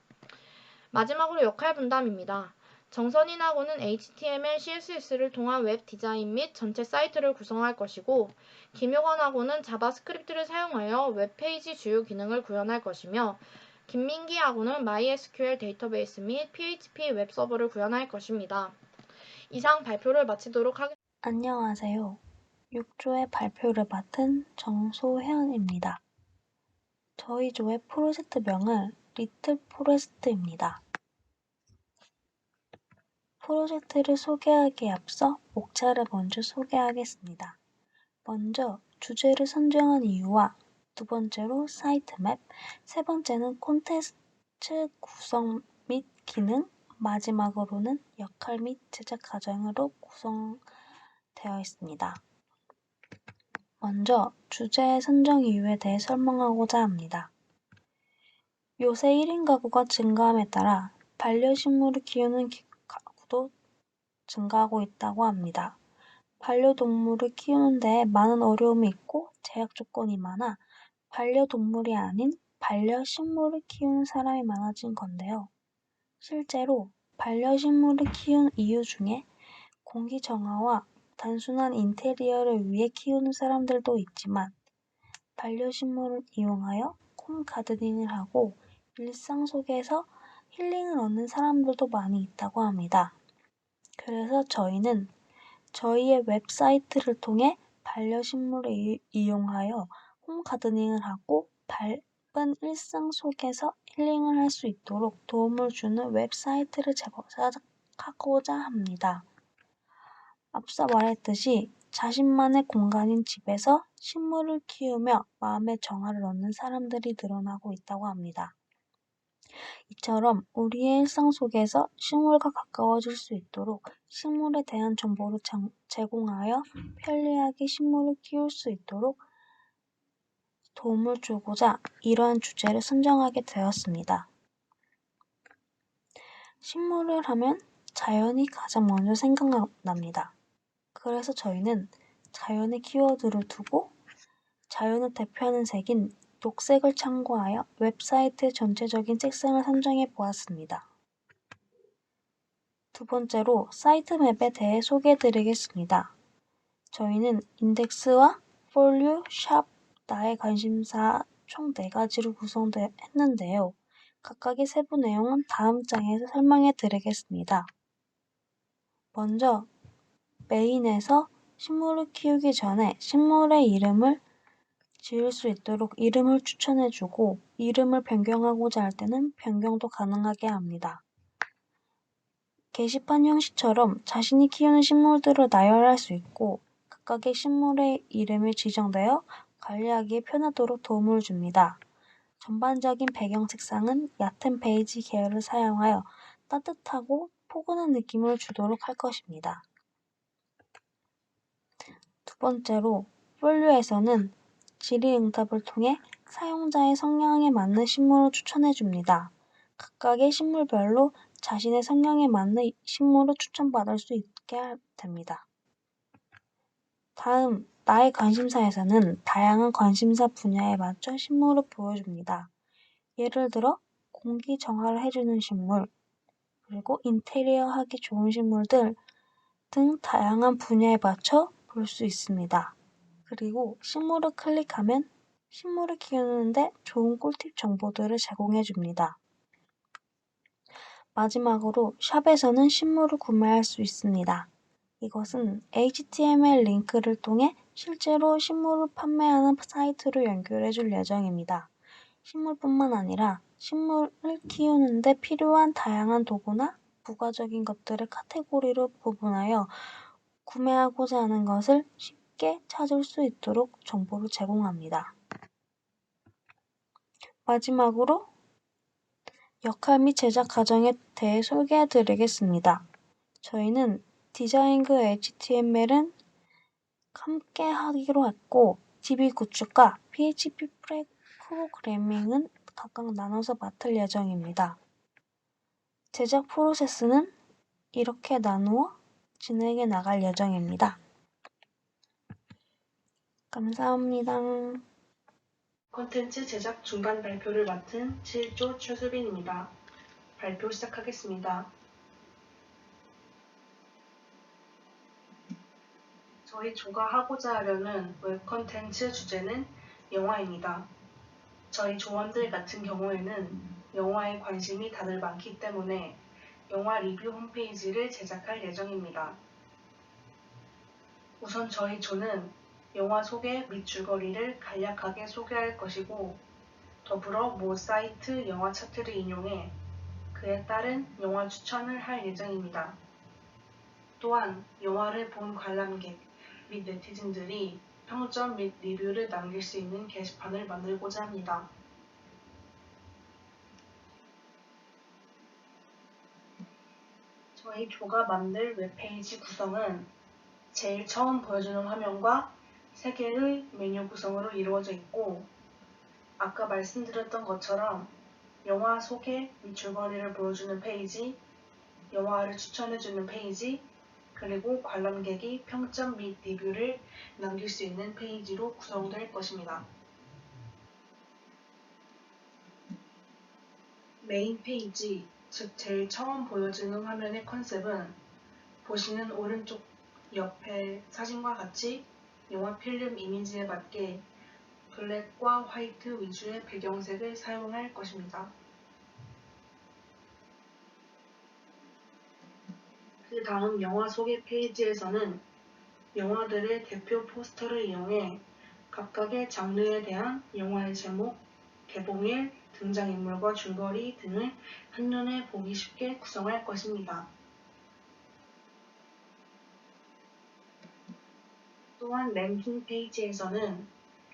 마지막으로 역할 분담입니다. 정선인하고는 HTML, CSS를 통한 웹 디자인 및 전체 사이트를 구성할 것이고, 김효건하고는 자바스크립트를 사용하여 웹페이지 주요 기능을 구현할 것이며, 김민기하고는 MySQL 데이터베이스 및 PHP 웹 서버를 구현할 것입니다. 이상 발표를 마치도록 하겠습니다. 안녕하세요. 6조의 발표를 맡은 정소현입니다. 저희 조의 프로젝트명은 리틀 포레스트입니다. 프로젝트를 소개하기에 앞서 목차를 먼저 소개하겠습니다. 먼저 주제를 선정한 이유와 두 번째로 사이트 맵, 세 번째는 콘텐츠 구성 및 기능, 마지막으로는 역할 및 제작 과정으로 구성되어 있습니다. 먼저 주제 선정 이유에 대해 설명하고자 합니다. 요새 1인 가구가 증가함에 따라 반려식물을 키우는 가구도 증가하고 있다고 합니다. 반려동물을 키우는 데 많은 어려움이 있고 제약 조건이 많아 반려동물이 아닌 반려식물을 키우는 사람이 많아진 건데요. 실제로 반려식물을 키우는 이유 중에 공기 정화와 단순한 인테리어를 위해 키우는 사람들도 있지만 반려식물을 이용하여 홈 가드닝을 하고 일상 속에서 힐링을 얻는 사람들도 많이 있다고 합니다. 그래서 저희는 저희의 웹사이트를 통해 반려식물을 이용하여 홈 가드닝을 하고 밝은 일상 속에서 힐링을 할 수 있도록 도움을 주는 웹사이트를 제작하고자 합니다. 앞서 말했듯이 자신만의 공간인 집에서 식물을 키우며 마음의 정화를 얻는 사람들이 늘어나고 있다고 합니다. 이처럼 우리의 일상 속에서 식물과 가까워질 수 있도록 식물에 대한 정보를 제공하여 편리하게 식물을 키울 수 있도록 도움을 주고자 이러한 주제를 선정하게 되었습니다. 식물을 하면 자연이 가장 먼저 생각납니다. 그래서 저희는 자연의 키워드를 두고 자연을 대표하는 색인 녹색을 참고하여 웹사이트의 전체적인 색상을 선정해 보았습니다. 두 번째로 사이트 맵에 대해 소개해 드리겠습니다. 저희는 인덱스와 폴류, 샵, 나의 관심사 총 4가지로 구성했는데요. 각각의 세부 내용은 다음 장에서 설명해 드리겠습니다. 먼저 메인에서 식물을 키우기 전에 식물의 이름을 지을 수 있도록 이름을 추천해주고 이름을 변경하고자 할 때는 변경도 가능하게 합니다. 게시판 형식처럼 자신이 키우는 식물들을 나열할 수 있고 각각의 식물의 이름이 지정되어 관리하기에 편하도록 도움을 줍니다. 전반적인 배경 색상은 얕은 베이지 계열을 사용하여 따뜻하고 포근한 느낌을 주도록 할 것입니다. 두 번째로 폴류에서는 질의응답을 통해 사용자의 성향에 맞는 식물을 추천해줍니다. 각각의 식물별로 자신의 성향에 맞는 식물을 추천받을 수 있게 됩니다. 다음, 나의 관심사에서는 다양한 관심사 분야에 맞춰 식물을 보여줍니다. 예를 들어 공기 정화를 해주는 식물, 그리고 인테리어 하기 좋은 식물들 등 다양한 분야에 맞춰 볼 수 있습니다. 그리고 식물을 클릭하면 식물을 키우는데 좋은 꿀팁 정보들을 제공해 줍니다. 마지막으로 샵에서는 식물을 구매할 수 있습니다. 이것은 HTML 링크를 통해 실제로 식물을 판매하는 사이트로 연결해 줄 예정입니다. 식물뿐만 아니라 식물을 키우는데 필요한 다양한 도구나 부가적인 것들을 카테고리로 구분하여 구매하고자 하는 것을 쉽게 찾을 수 있도록 정보를 제공합니다. 마지막으로 역할 및 제작 과정에 대해 소개해 드리겠습니다. 저희는 디자인과 HTML은 함께 하기로 했고, DB 구축과 PHP 프로그래밍은 각각 나눠서 맡을 예정입니다. 제작 프로세스는 이렇게 나누어 진행해 나갈 예정입니다. 감사합니다. 콘텐츠 제작 중간 발표를 맡은 7조 최수빈입니다. 발표 시작하겠습니다. 저희 조가 하고자 하려는 웹 콘텐츠 주제는 영화입니다. 저희 조원들 같은 경우에는 영화에 관심이 다들 많기 때문에 영화 리뷰 홈페이지를 제작할 예정입니다. 우선 저희 조는 영화 소개 및 줄거리를 간략하게 소개할 것이고, 더불어 모 사이트 영화 차트를 인용해 그에 따른 영화 추천을 할 예정입니다. 또한 영화를 본 관람객 및 네티즌들이 평점 및 리뷰를 남길 수 있는 게시판을 만들고자 합니다. 저희 조가 만들 웹페이지 구성은 제일 처음 보여주는 화면과 3개의 메뉴 구성으로 이루어져 있고, 아까 말씀드렸던 것처럼 영화 소개 및 줄거리를 보여주는 페이지, 영화를 추천해주는 페이지, 그리고 관람객이 평점 및 리뷰를 남길 수 있는 페이지로 구성될 것입니다. 메인 페이지, 즉 제일 처음 보여지는 화면의 컨셉은 보시는 오른쪽 옆에 사진과 같이 영화 필름 이미지에 맞게 블랙과 화이트 위주의 배경색을 사용할 것입니다. 그 다음 영화 소개 페이지에서는 영화들의 대표 포스터를 이용해 각각의 장르에 대한 영화의 제목, 개봉일, 등장인물과 줄거리 등을 한눈에 보기 쉽게 구성할 것입니다. 또한 랭킹 페이지에서는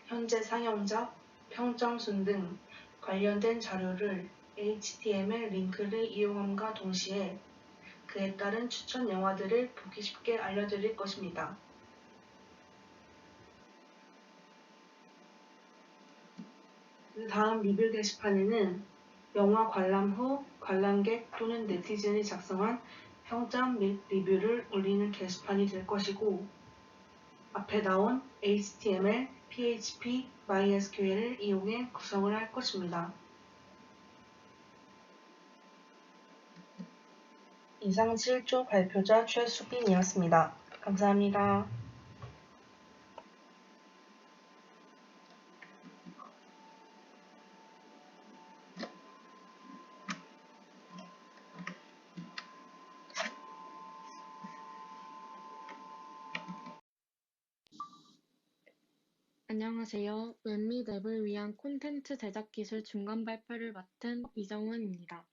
현재 상영작, 평점순 등 관련된 자료를 HTML 링크를 이용함과 동시에 그에 따른 추천 영화들을 보기 쉽게 알려드릴 것입니다. 그 다음 리뷰 게시판에는 영화 관람 후 관람객 또는 네티즌이 작성한 평점 및 리뷰를 올리는 게시판이 될 것이고, 앞에 나온 HTML, PHP, MySQL을 이용해 구성을 할 것입니다. 이상 7조 발표자 최수빈이었습니다. 감사합니다. 안녕하세요. 웹 및 앱을 위한 콘텐츠 제작 기술 중간 발표를 맡은 이정은입니다.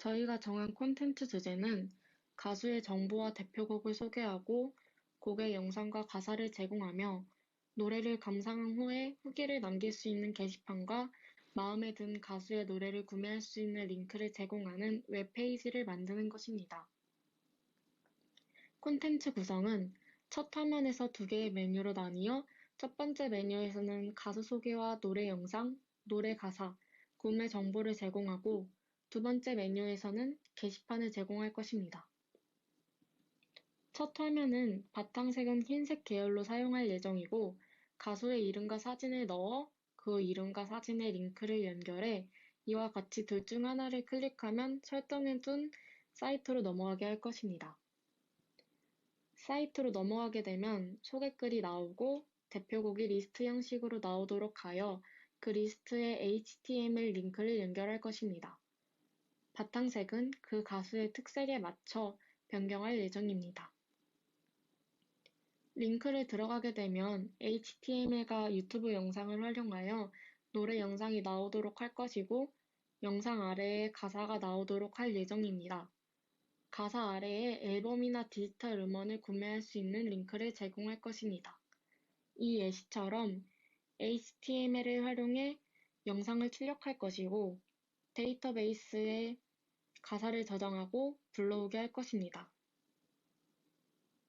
저희가 정한 콘텐츠 주제는 가수의 정보와 대표곡을 소개하고 곡의 영상과 가사를 제공하며 노래를 감상한 후에 후기를 남길 수 있는 게시판과 마음에 든 가수의 노래를 구매할 수 있는 링크를 제공하는 웹페이지를 만드는 것입니다. 콘텐츠 구성은 첫 화면에서 2개의 메뉴로 나뉘어 첫 번째 메뉴에서는 가수 소개와 노래 영상, 노래 가사, 구매 정보를 제공하고 두 번째 메뉴에서는 게시판을 제공할 것입니다. 첫 화면은 바탕색은 흰색 계열로 사용할 예정이고 가수의 이름과 사진을 넣어 그 이름과 사진의 링크를 연결해 이와 같이 둘 중 하나를 클릭하면 설정해둔 사이트로 넘어가게 할 것입니다. 사이트로 넘어가게 되면 소개글이 나오고 대표곡이 리스트 형식으로 나오도록 하여 그 리스트에 HTML 링크를 연결할 것입니다. 바탕색은 그 가수의 특색에 맞춰 변경할 예정입니다. 링크를 들어가게 되면 HTML과 유튜브 영상을 활용하여 노래 영상이 나오도록 할 것이고 영상 아래에 가사가 나오도록 할 예정입니다. 가사 아래에 앨범이나 디지털 음원을 구매할 수 있는 링크를 제공할 것입니다. 이 예시처럼 HTML을 활용해 영상을 출력할 것이고 데이터베이스에 가사를 저장하고 불러오게 할 것입니다.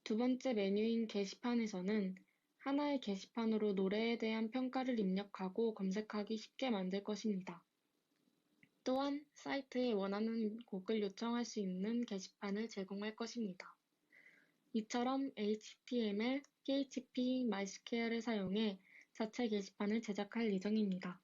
두 번째 메뉴인 게시판에서는 하나의 게시판으로 노래에 대한 평가를 입력하고 검색하기 쉽게 만들 것입니다. 또한 사이트에 원하는 곡을 요청할 수 있는 게시판을 제공할 것입니다. 이처럼 HTML, PHP, MySQL을 사용해 자체 게시판을 제작할 예정입니다.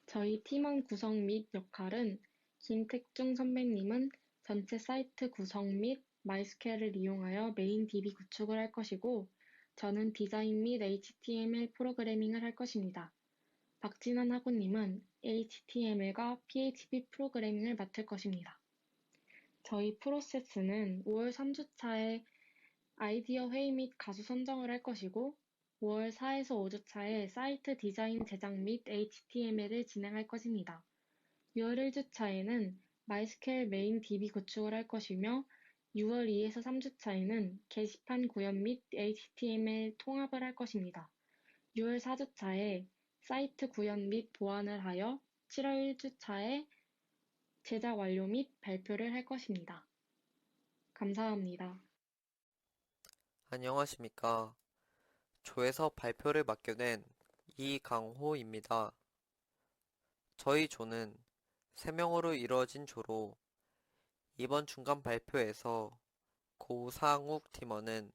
저희 팀원 구성 및 역할은 김택중 선배님은 전체 사이트 구성 및 MySQL을 이용하여 메인 DB 구축을 할 것이고 저는 디자인 및 HTML 프로그래밍을 할 것입니다. 박진환 학우님은 HTML과 PHP 프로그래밍을 맡을 것입니다. 저희 프로세스는 5월 3주차에 아이디어 회의 및 가수 선정을 할 것이고 5월 4에서 5주차에 사이트 디자인 제작 및 HTML을 진행할 것입니다. 6월 1주차에는 MySQL 메인 DB 구축을 할 것이며 6월 2에서 3주차에는 게시판 구현 및 HTML 통합을 할 것입니다. 6월 4주차에 사이트 구현 및 보완을 하여 7월 1주차에 제작 완료 및 발표를 할 것입니다. 감사합니다. 안녕하십니까. 조에서 발표를 맡게 된 이강호입니다. 저희 조는 3명으로 이루어진 조로 이번 중간 발표에서 고상욱 팀원은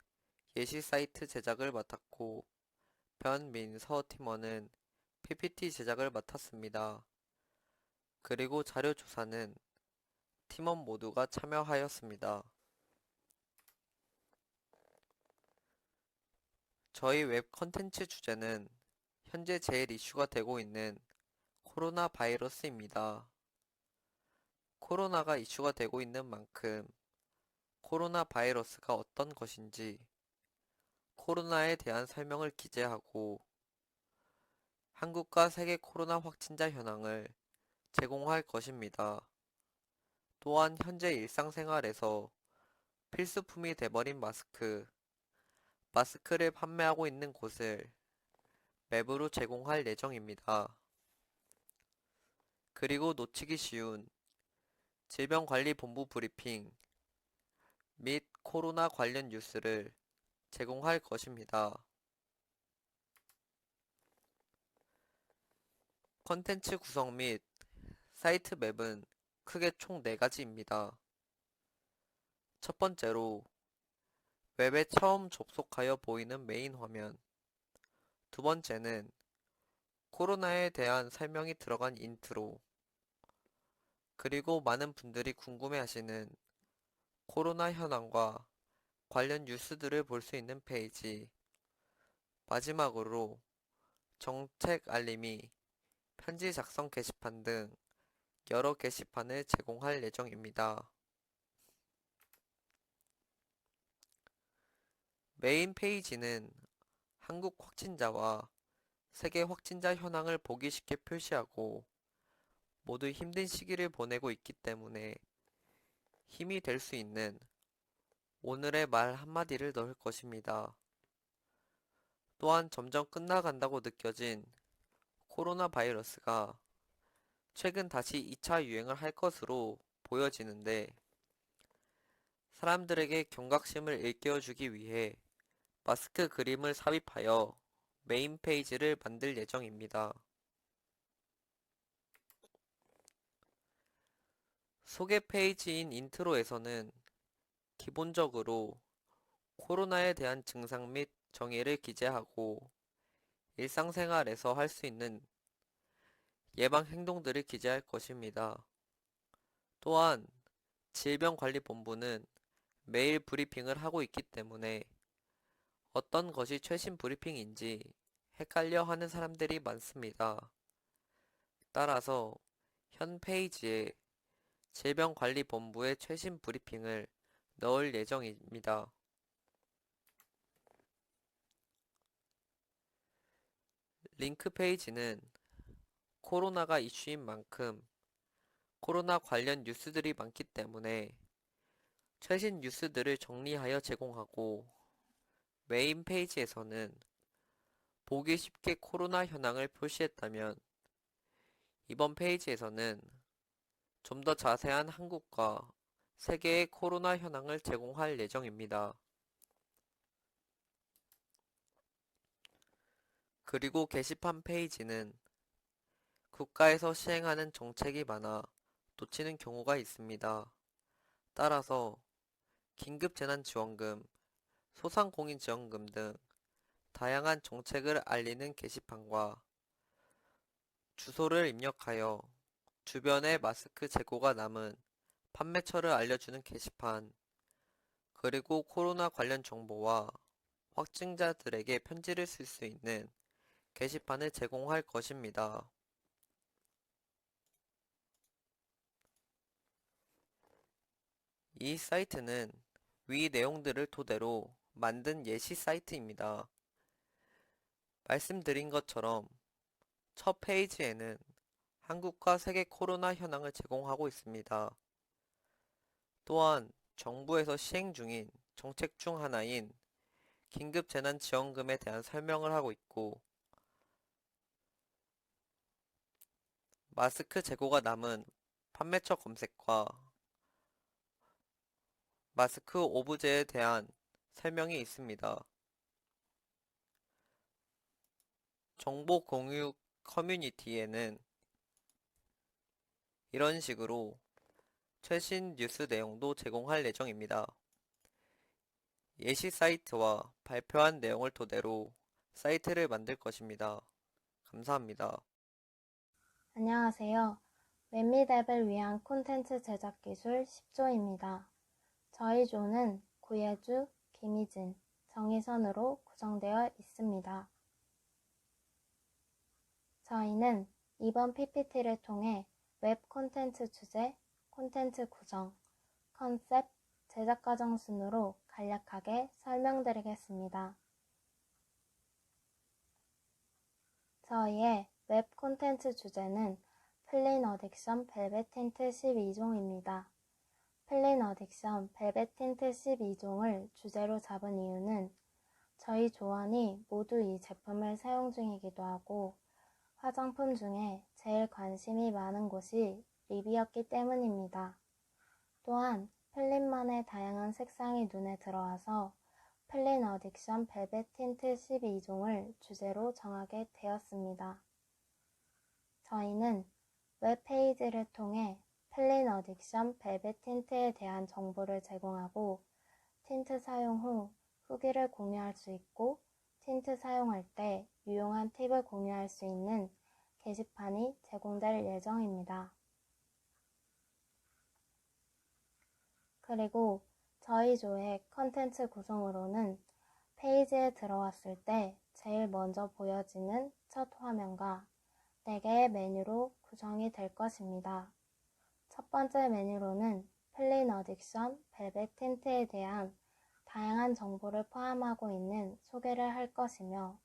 예시 사이트 제작을 맡았고 변민서 팀원은 PPT 제작을 맡았습니다. 그리고 자료 조사는 팀원 모두가 참여하였습니다. 저희 웹 컨텐츠 주제는 현재 제일 이슈가 되고 있는 코로나 바이러스입니다. 코로나가 이슈가 되고 있는 만큼 코로나 바이러스가 어떤 것인지 코로나에 대한 설명을 기재하고 한국과 세계 코로나 확진자 현황을 제공할 것입니다. 또한 현재 일상생활에서 필수품이 돼버린 마스크를 판매하고 있는 곳을 맵으로 제공할 예정입니다. 그리고 놓치기 쉬운 질병관리본부 브리핑 및 코로나 관련 뉴스를 제공할 것입니다. 컨텐츠 구성 및 사이트 맵은 크게 총 4가지입니다. 첫 번째로 웹에 처음 접속하여 보이는 메인 화면, 두 번째는 코로나에 대한 설명이 들어간 인트로, 그리고 많은 분들이 궁금해하시는 코로나 현황과 관련 뉴스들을 볼 수 있는 페이지, 마지막으로 정책 알림이 편지 작성 게시판 등 여러 게시판을 제공할 예정입니다. 메인 페이지는 한국 확진자와 세계 확진자 현황을 보기 쉽게 표시하고 모두 힘든 시기를 보내고 있기 때문에 힘이 될 수 있는 오늘의 말 한마디를 넣을 것입니다. 또한 점점 끝나간다고 느껴진 코로나 바이러스가 최근 다시 2차 유행을 할 것으로 보여지는데 사람들에게 경각심을 일깨워주기 위해 마스크 그림을 삽입하여 메인 페이지를 만들 예정입니다. 소개 페이지인 인트로에서는 기본적으로 코로나에 대한 증상 및 정의를 기재하고 일상생활에서 할 수 있는 예방 행동들을 기재할 것입니다. 또한 질병관리본부는 매일 브리핑을 하고 있기 때문에 어떤 것이 최신 브리핑인지 헷갈려 하는 사람들이 많습니다. 따라서 현 페이지에 질병관리본부의 최신 브리핑을 넣을 예정입니다. 링크 페이지는 코로나가 이슈인 만큼 코로나 관련 뉴스들이 많기 때문에 최신 뉴스들을 정리하여 제공하고, 메인 페이지에서는 보기 쉽게 코로나 현황을 표시했다면, 이번 페이지에서는 좀 더 자세한 한국과 세계의 코로나 현황을 제공할 예정입니다. 그리고 게시판 페이지는 국가에서 시행하는 정책이 많아 놓치는 경우가 있습니다. 따라서 긴급재난지원금, 소상공인지원금 등 다양한 정책을 알리는 게시판과 주소를 입력하여 주변에 마스크 재고가 남은 판매처를 알려주는 게시판, 그리고 코로나 관련 정보와 확진자들에게 편지를 쓸 수 있는 게시판을 제공할 것입니다. 이 사이트는 위 내용들을 토대로 만든 예시 사이트입니다. 말씀드린 것처럼 첫 페이지에는 한국과 세계 코로나 현황을 제공하고 있습니다. 또한 정부에서 시행 중인 정책 중 하나인 긴급재난지원금에 대한 설명을 하고 있고, 마스크 재고가 남은 판매처 검색과 마스크 오브제에 대한 설명이 있습니다. 정보 공유 커뮤니티에는 이런 식으로 최신 뉴스 내용도 제공할 예정입니다. 예시 사이트와 발표한 내용을 토대로 사이트를 만들 것입니다. 감사합니다. 안녕하세요. 웹미뎁을 위한 콘텐츠 제작 기술 10조입니다. 저희 조는 구예주, 김희진, 정희선으로 구성되어 있습니다. 저희는 이번 PPT를 통해 웹 콘텐츠 주제, 콘텐츠 구성, 컨셉, 제작 과정 순으로 간략하게 설명드리겠습니다. 저희의 웹 콘텐츠 주제는 플린 어딕션 벨벳 틴트 12종입니다. 플린 어딕션 벨벳 틴트 12종을 주제로 잡은 이유는 저희 조원이 모두 이 제품을 사용 중이기도 하고, 화장품 중에 제일 관심이 많은 곳이 립이었기 때문입니다. 또한 플린만의 다양한 색상이 눈에 들어와서 플린 어딕션 벨벳 틴트 12종을 주제로 정하게 되었습니다. 저희는 웹페이지를 통해 플린 어딕션 벨벳 틴트에 대한 정보를 제공하고, 틴트 사용 후 후기를 공유할 수 있고, 틴트 사용할 때 유용한 팁을 공유할 수 있는 게시판이 제공될 예정입니다. 그리고 저희 조의 컨텐츠 구성으로는 페이지에 들어왔을 때 제일 먼저 보여지는 첫 화면과 4개의 메뉴로 구성이 될 것입니다. 첫 번째 메뉴로는 플린 어딕션 벨벳 틴트에 대한 다양한 정보를 포함하고 있는 소개를 할 것이며,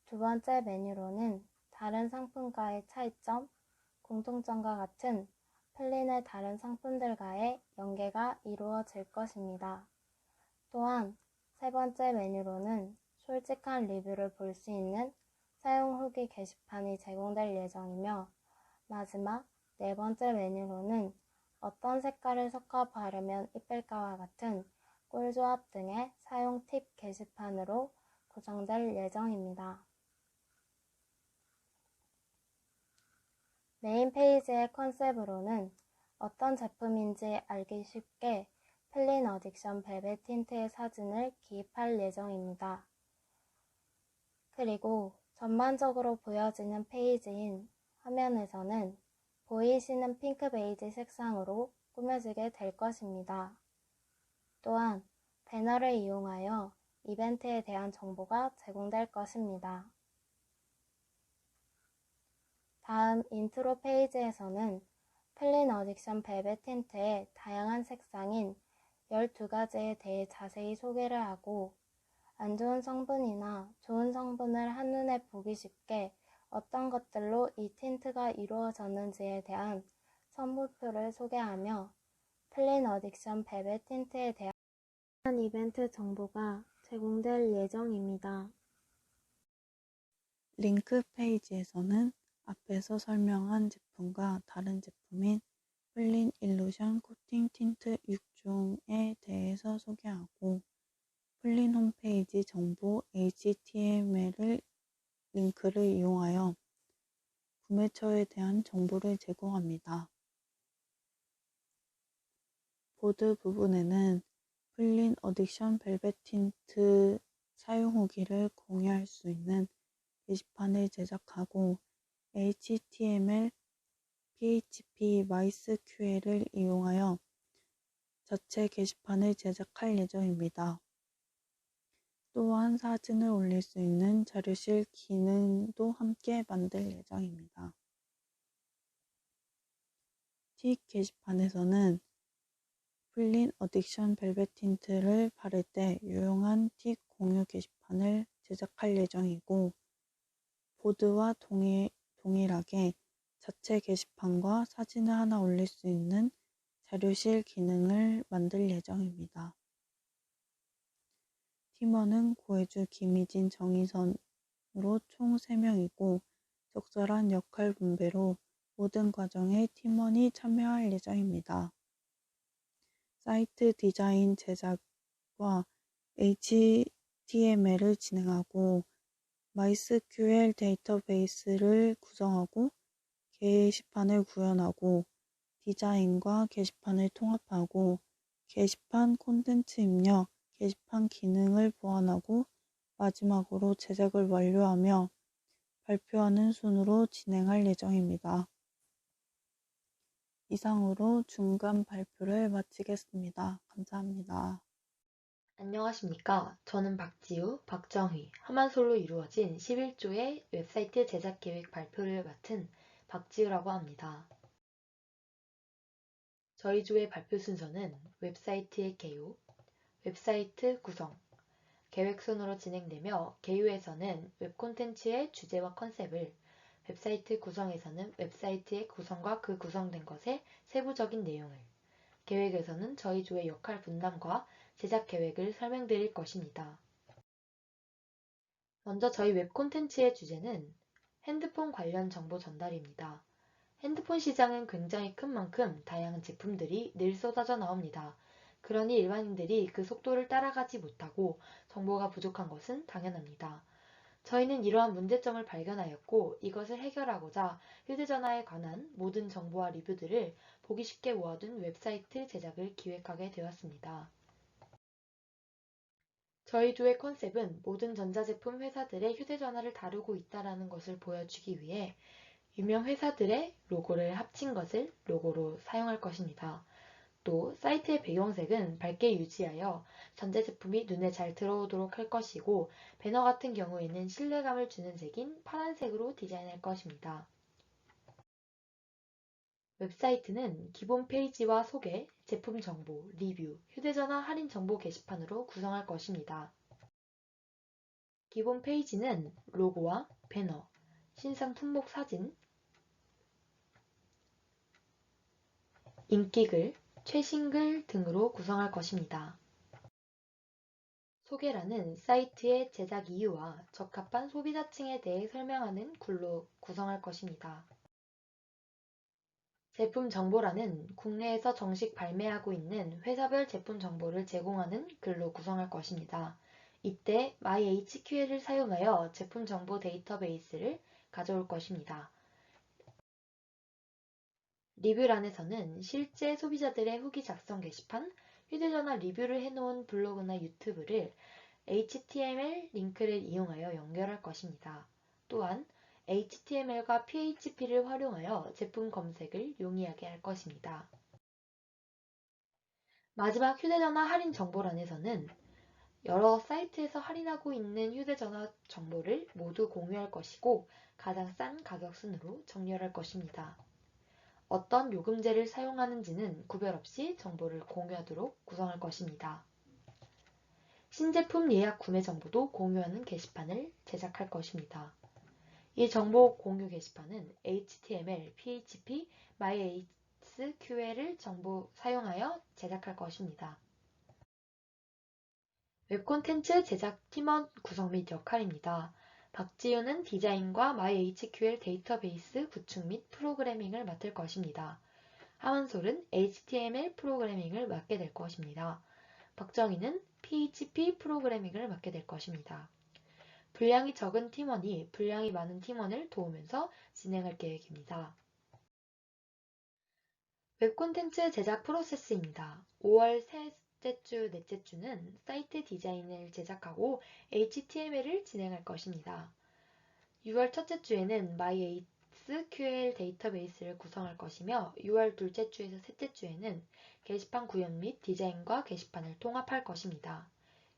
두 번째 메뉴로는 다른 상품과의 차이점, 공통점과 같은 플린의 다른 상품들과의 연계가 이루어질 것입니다. 또한 세 번째 메뉴로는 솔직한 리뷰를 볼 수 있는 사용 후기 게시판이 제공될 예정이며, 마지막 네 번째 메뉴로는 어떤 색깔을 섞어 바르면 이쁠까와 같은 꿀조합 등의 사용 팁 게시판으로 구성될 예정입니다. 메인 페이지의 컨셉으로는 어떤 제품인지 알기 쉽게 플린 어딕션 벨벳 틴트의 사진을 기입할 예정입니다. 그리고 전반적으로 보여지는 페이지인 화면에서는 보이시는 핑크 베이지 색상으로 꾸며지게 될 것입니다. 또한 배너를 이용하여 이벤트에 대한 정보가 제공될 것입니다. 다음 인트로 페이지에서는 플린 어딕션 벨벳 틴트의 다양한 색상인 12가지에 대해 자세히 소개를 하고, 안 좋은 성분이나 좋은 성분을 한눈에 보기 쉽게 어떤 것들로 이 틴트가 이루어졌는지에 대한 선물표를 소개하며 플린 어딕션 벨벳 틴트에 대한 이벤트 정보가 제공될 예정입니다. 링크 페이지에서는 앞에서 설명한 제품과 다른 제품인 플린 일루션 코팅 틴트 6종에 대해서 소개하고 플린 홈페이지 정보 HTML 링크를 이용하여 구매처에 대한 정보를 제공합니다. 보드 부분에는 플린 어딕션 벨벳 틴트 사용 후기를 공유할 수 있는 게시판을 제작하고 HTML, PHP, MySQL을 이용하여 자체 게시판을 제작할 예정입니다. 또한 사진을 올릴 수 있는 자료실 기능도 함께 만들 예정입니다. 틱 게시판에서는 플린 어딕션 벨벳 틴트를 바를 때 유용한 틱 공유 게시판을 제작할 예정이고 보드와 동일하게 자체 게시판과 사진을 하나 올릴 수 있는 자료실 기능을 만들 예정입니다. 팀원은 고해주, 김희진, 정희선으로 총 3명이고 적절한 역할 분배로 모든 과정에 팀원이 참여할 예정입니다. 사이트 디자인 제작과 HTML을 진행하고 MySQL 데이터베이스를 구성하고 게시판을 구현하고 디자인과 게시판을 통합하고 게시판 콘텐츠 입력, 게시판 기능을 보완하고 마지막으로 제작을 완료하며 발표하는 순으로 진행할 예정입니다. 이상으로 중간 발표를 마치겠습니다. 감사합니다. 안녕하십니까. 저는 박지우, 박정희, 하만솔로 이루어진 11조의 웹사이트 제작 계획 발표를 맡은 박지우라고 합니다. 저희 조의 발표 순서는 웹사이트의 개요, 웹사이트 구성, 계획 순으로 진행되며 개요에서는 웹 콘텐츠의 주제와 컨셉을, 웹사이트 구성에서는 웹사이트의 구성과 그 구성된 것의 세부적인 내용을, 계획에서는 저희 조의 역할 분담과 제작 계획을 설명드릴 것입니다. 먼저 저희 웹 콘텐츠의 주제는 핸드폰 관련 정보 전달입니다. 핸드폰 시장은 굉장히 큰 만큼 다양한 제품들이 늘 쏟아져 나옵니다. 그러니 일반인들이 그 속도를 따라가지 못하고 정보가 부족한 것은 당연합니다. 저희는 이러한 문제점을 발견하였고 이것을 해결하고자 휴대전화에 관한 모든 정보와 리뷰들을 보기 쉽게 모아둔 웹사이트 제작을 기획하게 되었습니다. 저희 조의 컨셉은 모든 전자제품 회사들의 휴대전화를 다루고 있다는 것을 보여주기 위해 유명 회사들의 로고를 합친 것을 로고로 사용할 것입니다. 또 사이트의 배경색은 밝게 유지하여 전자제품이 눈에 잘 들어오도록 할 것이고 배너 같은 경우에는 신뢰감을 주는 색인 파란색으로 디자인할 것입니다. 웹사이트는 기본 페이지와 소개, 제품 정보, 리뷰, 휴대전화 할인 정보 게시판으로 구성할 것입니다. 기본 페이지는 로고와 배너, 신상 품목 사진, 인기글, 최신글 등으로 구성할 것입니다. 소개란은 사이트의 제작 이유와 적합한 소비자층에 대해 설명하는 글로 구성할 것입니다. 제품 정보란은 국내에서 정식 발매하고 있는 회사별 제품 정보를 제공하는 글로 구성할 것입니다. 이때 MyHQL을 사용하여 제품 정보 데이터베이스를 가져올 것입니다. 리뷰란에서는 실제 소비자들의 후기 작성 게시판, 휴대전화 리뷰를 해놓은 블로그나 유튜브를 HTML 링크를 이용하여 연결할 것입니다. 또한 HTML과 PHP를 활용하여 제품 검색을 용이하게 할 것입니다. 마지막 휴대전화 할인 정보란에서는 여러 사이트에서 할인하고 있는 휴대전화 정보를 모두 공유할 것이고 가장 싼 가격 순으로 정렬할 것입니다. 어떤 요금제를 사용하는지는 구별 없이 정보를 공유하도록 구성할 것입니다. 신제품 예약 구매 정보도 공유하는 게시판을 제작할 것입니다. 이 정보 공유 게시판은 HTML, PHP, MySQL을 사용하여 제작할 것입니다. 웹 콘텐츠 제작 팀원 구성 및 역할입니다. 박지윤은 디자인과 MySQL 데이터베이스 구축 및 프로그래밍을 맡을 것입니다. 하원솔은 HTML 프로그래밍을 맡게 될 것입니다. 박정희는 PHP 프로그래밍을 맡게 될 것입니다. 분량이 적은 팀원이 분량이 많은 팀원을 도우면서 진행할 계획입니다. 웹 콘텐츠 제작 프로세스입니다. 5월 셋째 주, 넷째 주는 사이트 디자인을 제작하고 HTML을 진행할 것입니다. 6월 첫째 주에는 MySQL 데이터베이스를 구성할 것이며 6월 둘째 주에서 셋째 주에는 게시판 구현 및 디자인과 게시판을 통합할 것입니다.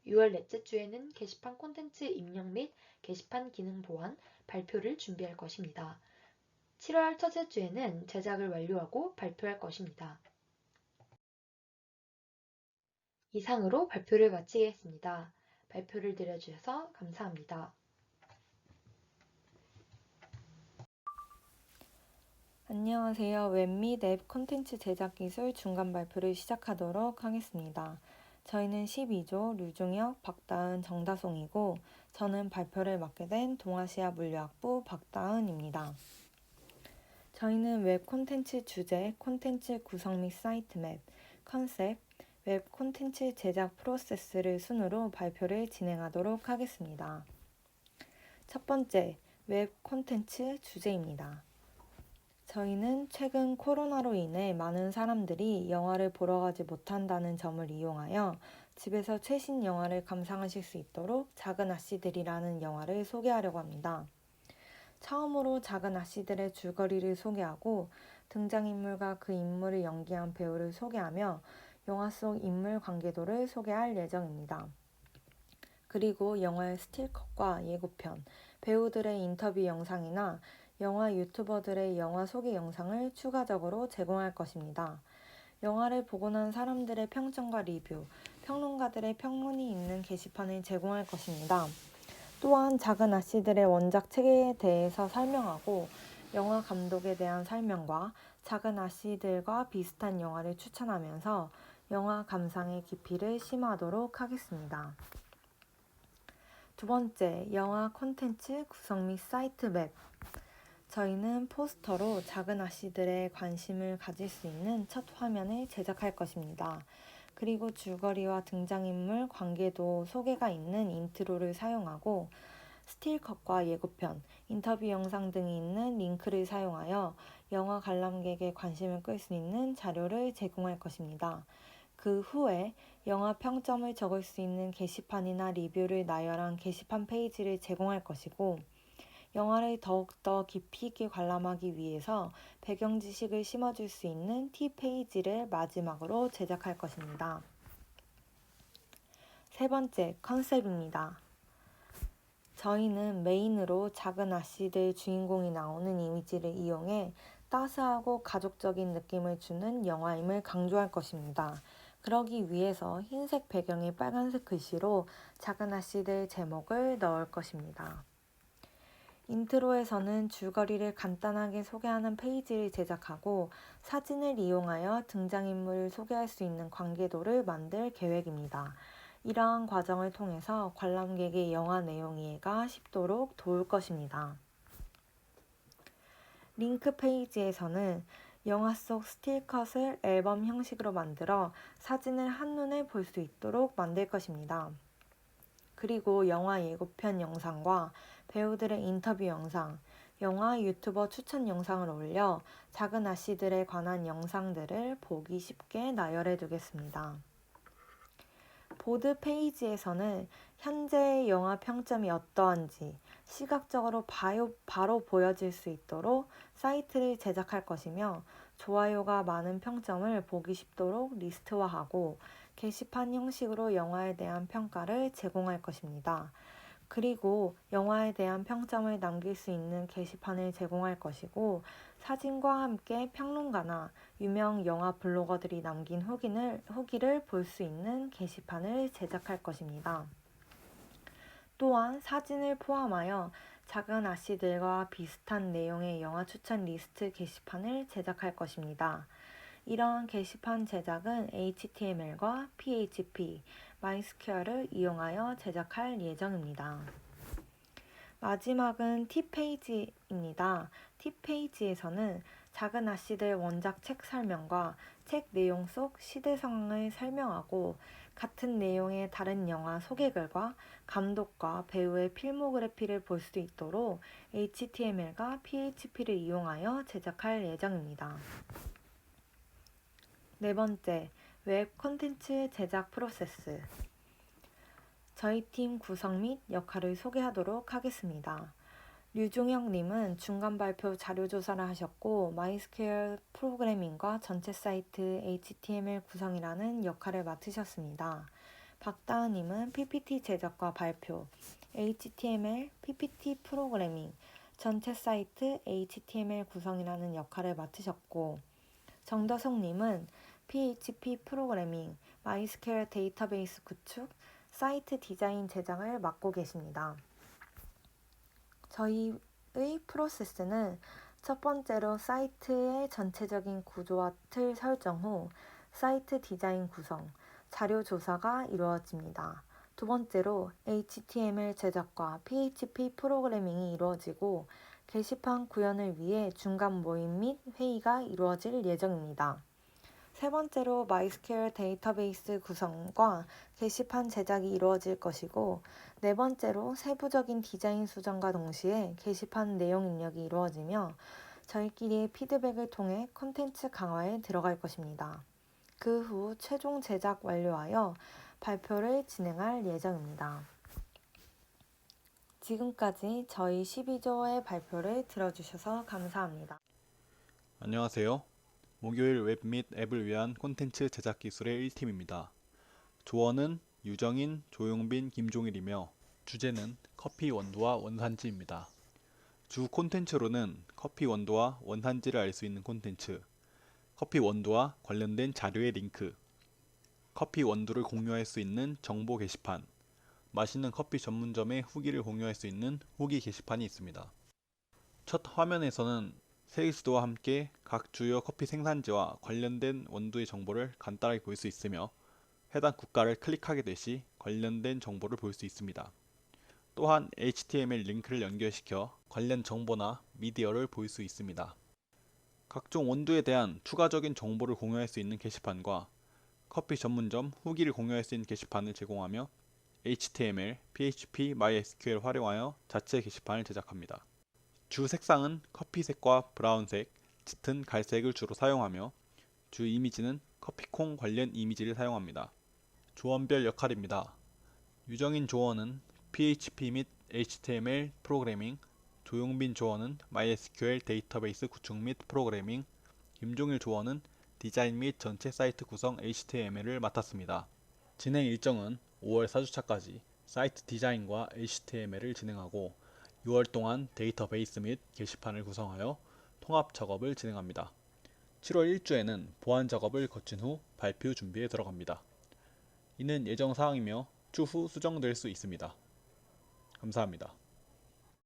6월 넷째 주에는 게시판 콘텐츠 입력 및 게시판 기능 보완, 발표를 준비할 것입니다. 7월 첫째 주에는 제작을 완료하고 발표할 것입니다. 이상으로 발표를 마치겠습니다. 발표를 들어주셔서 감사합니다. 안녕하세요. 웹 및 앱 콘텐츠 제작 기술 중간 발표를 시작하도록 하겠습니다. 저희는 12조 류중혁, 박다은, 정다송이고 저는 발표를 맡게 된 동아시아 물리학부 박다은입니다. 저희는 웹 콘텐츠 주제, 콘텐츠 구성 및 사이트 맵, 컨셉, 웹 콘텐츠 제작 프로세스를 순으로 발표를 진행하도록 하겠습니다. 첫 번째, 웹 콘텐츠 주제입니다. 저희는 최근 코로나로 인해 많은 사람들이 영화를 보러 가지 못한다는 점을 이용하여 집에서 최신 영화를 감상하실 수 있도록 작은 아씨들이라는 영화를 소개하려고 합니다. 처음으로 작은 아씨들의 줄거리를 소개하고 등장인물과 그 인물을 연기한 배우를 소개하며 영화 속 인물 관계도를 소개할 예정입니다. 그리고 영화의 스틸컷과 예고편, 배우들의 인터뷰 영상이나 영화 유튜버들의 영화 소개 영상을 추가적으로 제공할 것입니다. 영화를 보고 난 사람들의 평점과 리뷰, 평론가들의 평론이 있는 게시판을 제공할 것입니다. 또한 작은 아씨들의 원작 책에 대해서 설명하고 영화 감독에 대한 설명과 작은 아씨들과 비슷한 영화를 추천하면서 영화 감상의 깊이를 심화하도록 하겠습니다. 두 번째, 영화 콘텐츠 구성 및 사이트 맵. 저희는 포스터로 작은 아씨들의 관심을 가질 수 있는 첫 화면을 제작할 것입니다. 그리고 줄거리와 등장인물 관계도 소개가 있는 인트로를 사용하고 스틸컷과 예고편, 인터뷰 영상 등이 있는 링크를 사용하여 영화 관람객의 관심을 끌 수 있는 자료를 제공할 것입니다. 그 후에 영화 평점을 적을 수 있는 게시판이나 리뷰를 나열한 게시판 페이지를 제공할 것이고 영화를 더욱더 깊이 있게 관람하기 위해서 배경 지식을 심어줄 수 있는 T페이지를 마지막으로 제작할 것입니다. 세 번째, 컨셉입니다. 저희는 메인으로 작은 아씨들 주인공이 나오는 이미지를 이용해 따스하고 가족적인 느낌을 주는 영화임을 강조할 것입니다. 그러기 위해서 흰색 배경에 빨간색 글씨로 작은 아씨들 제목을 넣을 것입니다. 인트로에서는 줄거리를 간단하게 소개하는 페이지를 제작하고 사진을 이용하여 등장인물을 소개할 수 있는 관계도를 만들 계획입니다. 이러한 과정을 통해서 관람객의 영화 내용 이해가 쉽도록 도울 것입니다. 링크 페이지에서는 영화 속 스틸컷을 앨범 형식으로 만들어 사진을 한눈에 볼 수 있도록 만들 것입니다. 그리고 영화 예고편 영상과 배우들의 인터뷰 영상, 영화 유튜버 추천 영상을 올려 작은 아씨들에 관한 영상들을 보기 쉽게 나열해 두겠습니다. 보드 페이지에서는 현재의 영화 평점이 어떠한지 시각적으로 바로 보여질 수 있도록 사이트를 제작할 것이며 좋아요가 많은 평점을 보기 쉽도록 리스트화하고 게시판 형식으로 영화에 대한 평가를 제공할 것입니다. 그리고 영화에 대한 평점을 남길 수 있는 게시판을 제공할 것이고 사진과 함께 평론가나 유명 영화 블로거들이 남긴 후기를 볼 수 있는 게시판을 제작할 것입니다. 또한 사진을 포함하여 작은 아씨들과 비슷한 내용의 영화 추천 리스트 게시판을 제작할 것입니다. 이러한 게시판 제작은 HTML과 PHP, MySQL을 이용하여 제작할 예정입니다. 마지막은 팁페이지입니다. 팁페이지에서는 작은 아씨들 원작 책 설명과 책 내용 속 시대 상황을 설명하고 같은 내용의 다른 영화 소개글과 감독과 배우의 필모그래피를 볼 수 있도록 HTML과 PHP를 이용하여 제작할 예정입니다. 네 번째, 웹 콘텐츠 제작 프로세스. 저희 팀 구성 및 역할을 소개하도록 하겠습니다. 류종혁님은 중간 발표 자료 조사를 하셨고 MySQL 프로그래밍과 전체 사이트 HTML 구성이라는 역할을 맡으셨습니다. 박다은님은 PPT 제작과 발표, HTML, PPT 프로그래밍, 전체 사이트 HTML 구성이라는 역할을 맡으셨고 정다송님은 PHP 프로그래밍, MySQL 데이터베이스 구축, 사이트 디자인 제작을 맡고 계십니다. 저희의 프로세스는 첫 번째로 사이트의 전체적인 구조와 틀 설정 후 사이트 디자인 구성, 자료 조사가 이루어집니다. 두 번째로 HTML 제작과 PHP 프로그래밍이 이루어지고 게시판 구현을 위해 중간 모임 및 회의가 이루어질 예정입니다. 세 번째로 MySQL 데이터베이스 구성과 게시판 제작이 이루어질 것이고 네 번째로 세부적인 디자인 수정과 동시에 게시판 내용 입력이 이루어지며 저희끼리의 피드백을 통해 콘텐츠 강화에 들어갈 것입니다. 그 후 최종 제작 완료하여 발표를 진행할 예정입니다. 지금까지 저희 12조의 발표를 들어주셔서 감사합니다. 안녕하세요. 목요일 웹 및 앱을 위한 콘텐츠 제작 기술의 1팀입니다. 조언은 유정인, 조용빈, 김종일이며 주제는 커피 원두와 원산지입니다. 주 콘텐츠로는 커피 원두와 원산지를 알 수 있는 콘텐츠, 커피 원두와 관련된 자료의 링크, 커피 원두를 공유할 수 있는 정보 게시판, 맛있는 커피 전문점의 후기를 공유할 수 있는 후기 게시판이 있습니다. 첫 화면에서는 세일즈도와 함께 각 주요 커피 생산지와 관련된 원두의 정보를 간단하게 볼 수 있으며 해당 국가를 클릭하게 될 시 관련된 정보를 볼 수 있습니다. 또한 HTML 링크를 연결시켜 관련 정보나 미디어를 볼 수 있습니다. 각종 원두에 대한 추가적인 정보를 공유할 수 있는 게시판과 커피 전문점 후기를 공유할 수 있는 게시판을 제공하며 HTML, PHP, MySQL 활용하여 자체 게시판을 제작합니다. 주 색상은 커피색과 브라운색, 짙은 갈색을 주로 사용하며 주 이미지는 커피콩 관련 이미지를 사용합니다. 조언별 역할입니다. 유정인 조언은 PHP 및 HTML 프로그래밍, 조용빈 조언은 MySQL 데이터베이스 구축 및 프로그래밍, 김종일 조언은 디자인 및 전체 사이트 구성 HTML을 맡았습니다. 진행 일정은 5월 4주차까지 사이트 디자인과 HTML을 진행하고 6월 동안 데이터베이스 및 게시판을 구성하여 통합 작업을 진행합니다. 7월 1주에는 보안 작업을 거친 후 발표 준비에 들어갑니다. 이는 예정 사항이며 추후 수정될 수 있습니다. 감사합니다.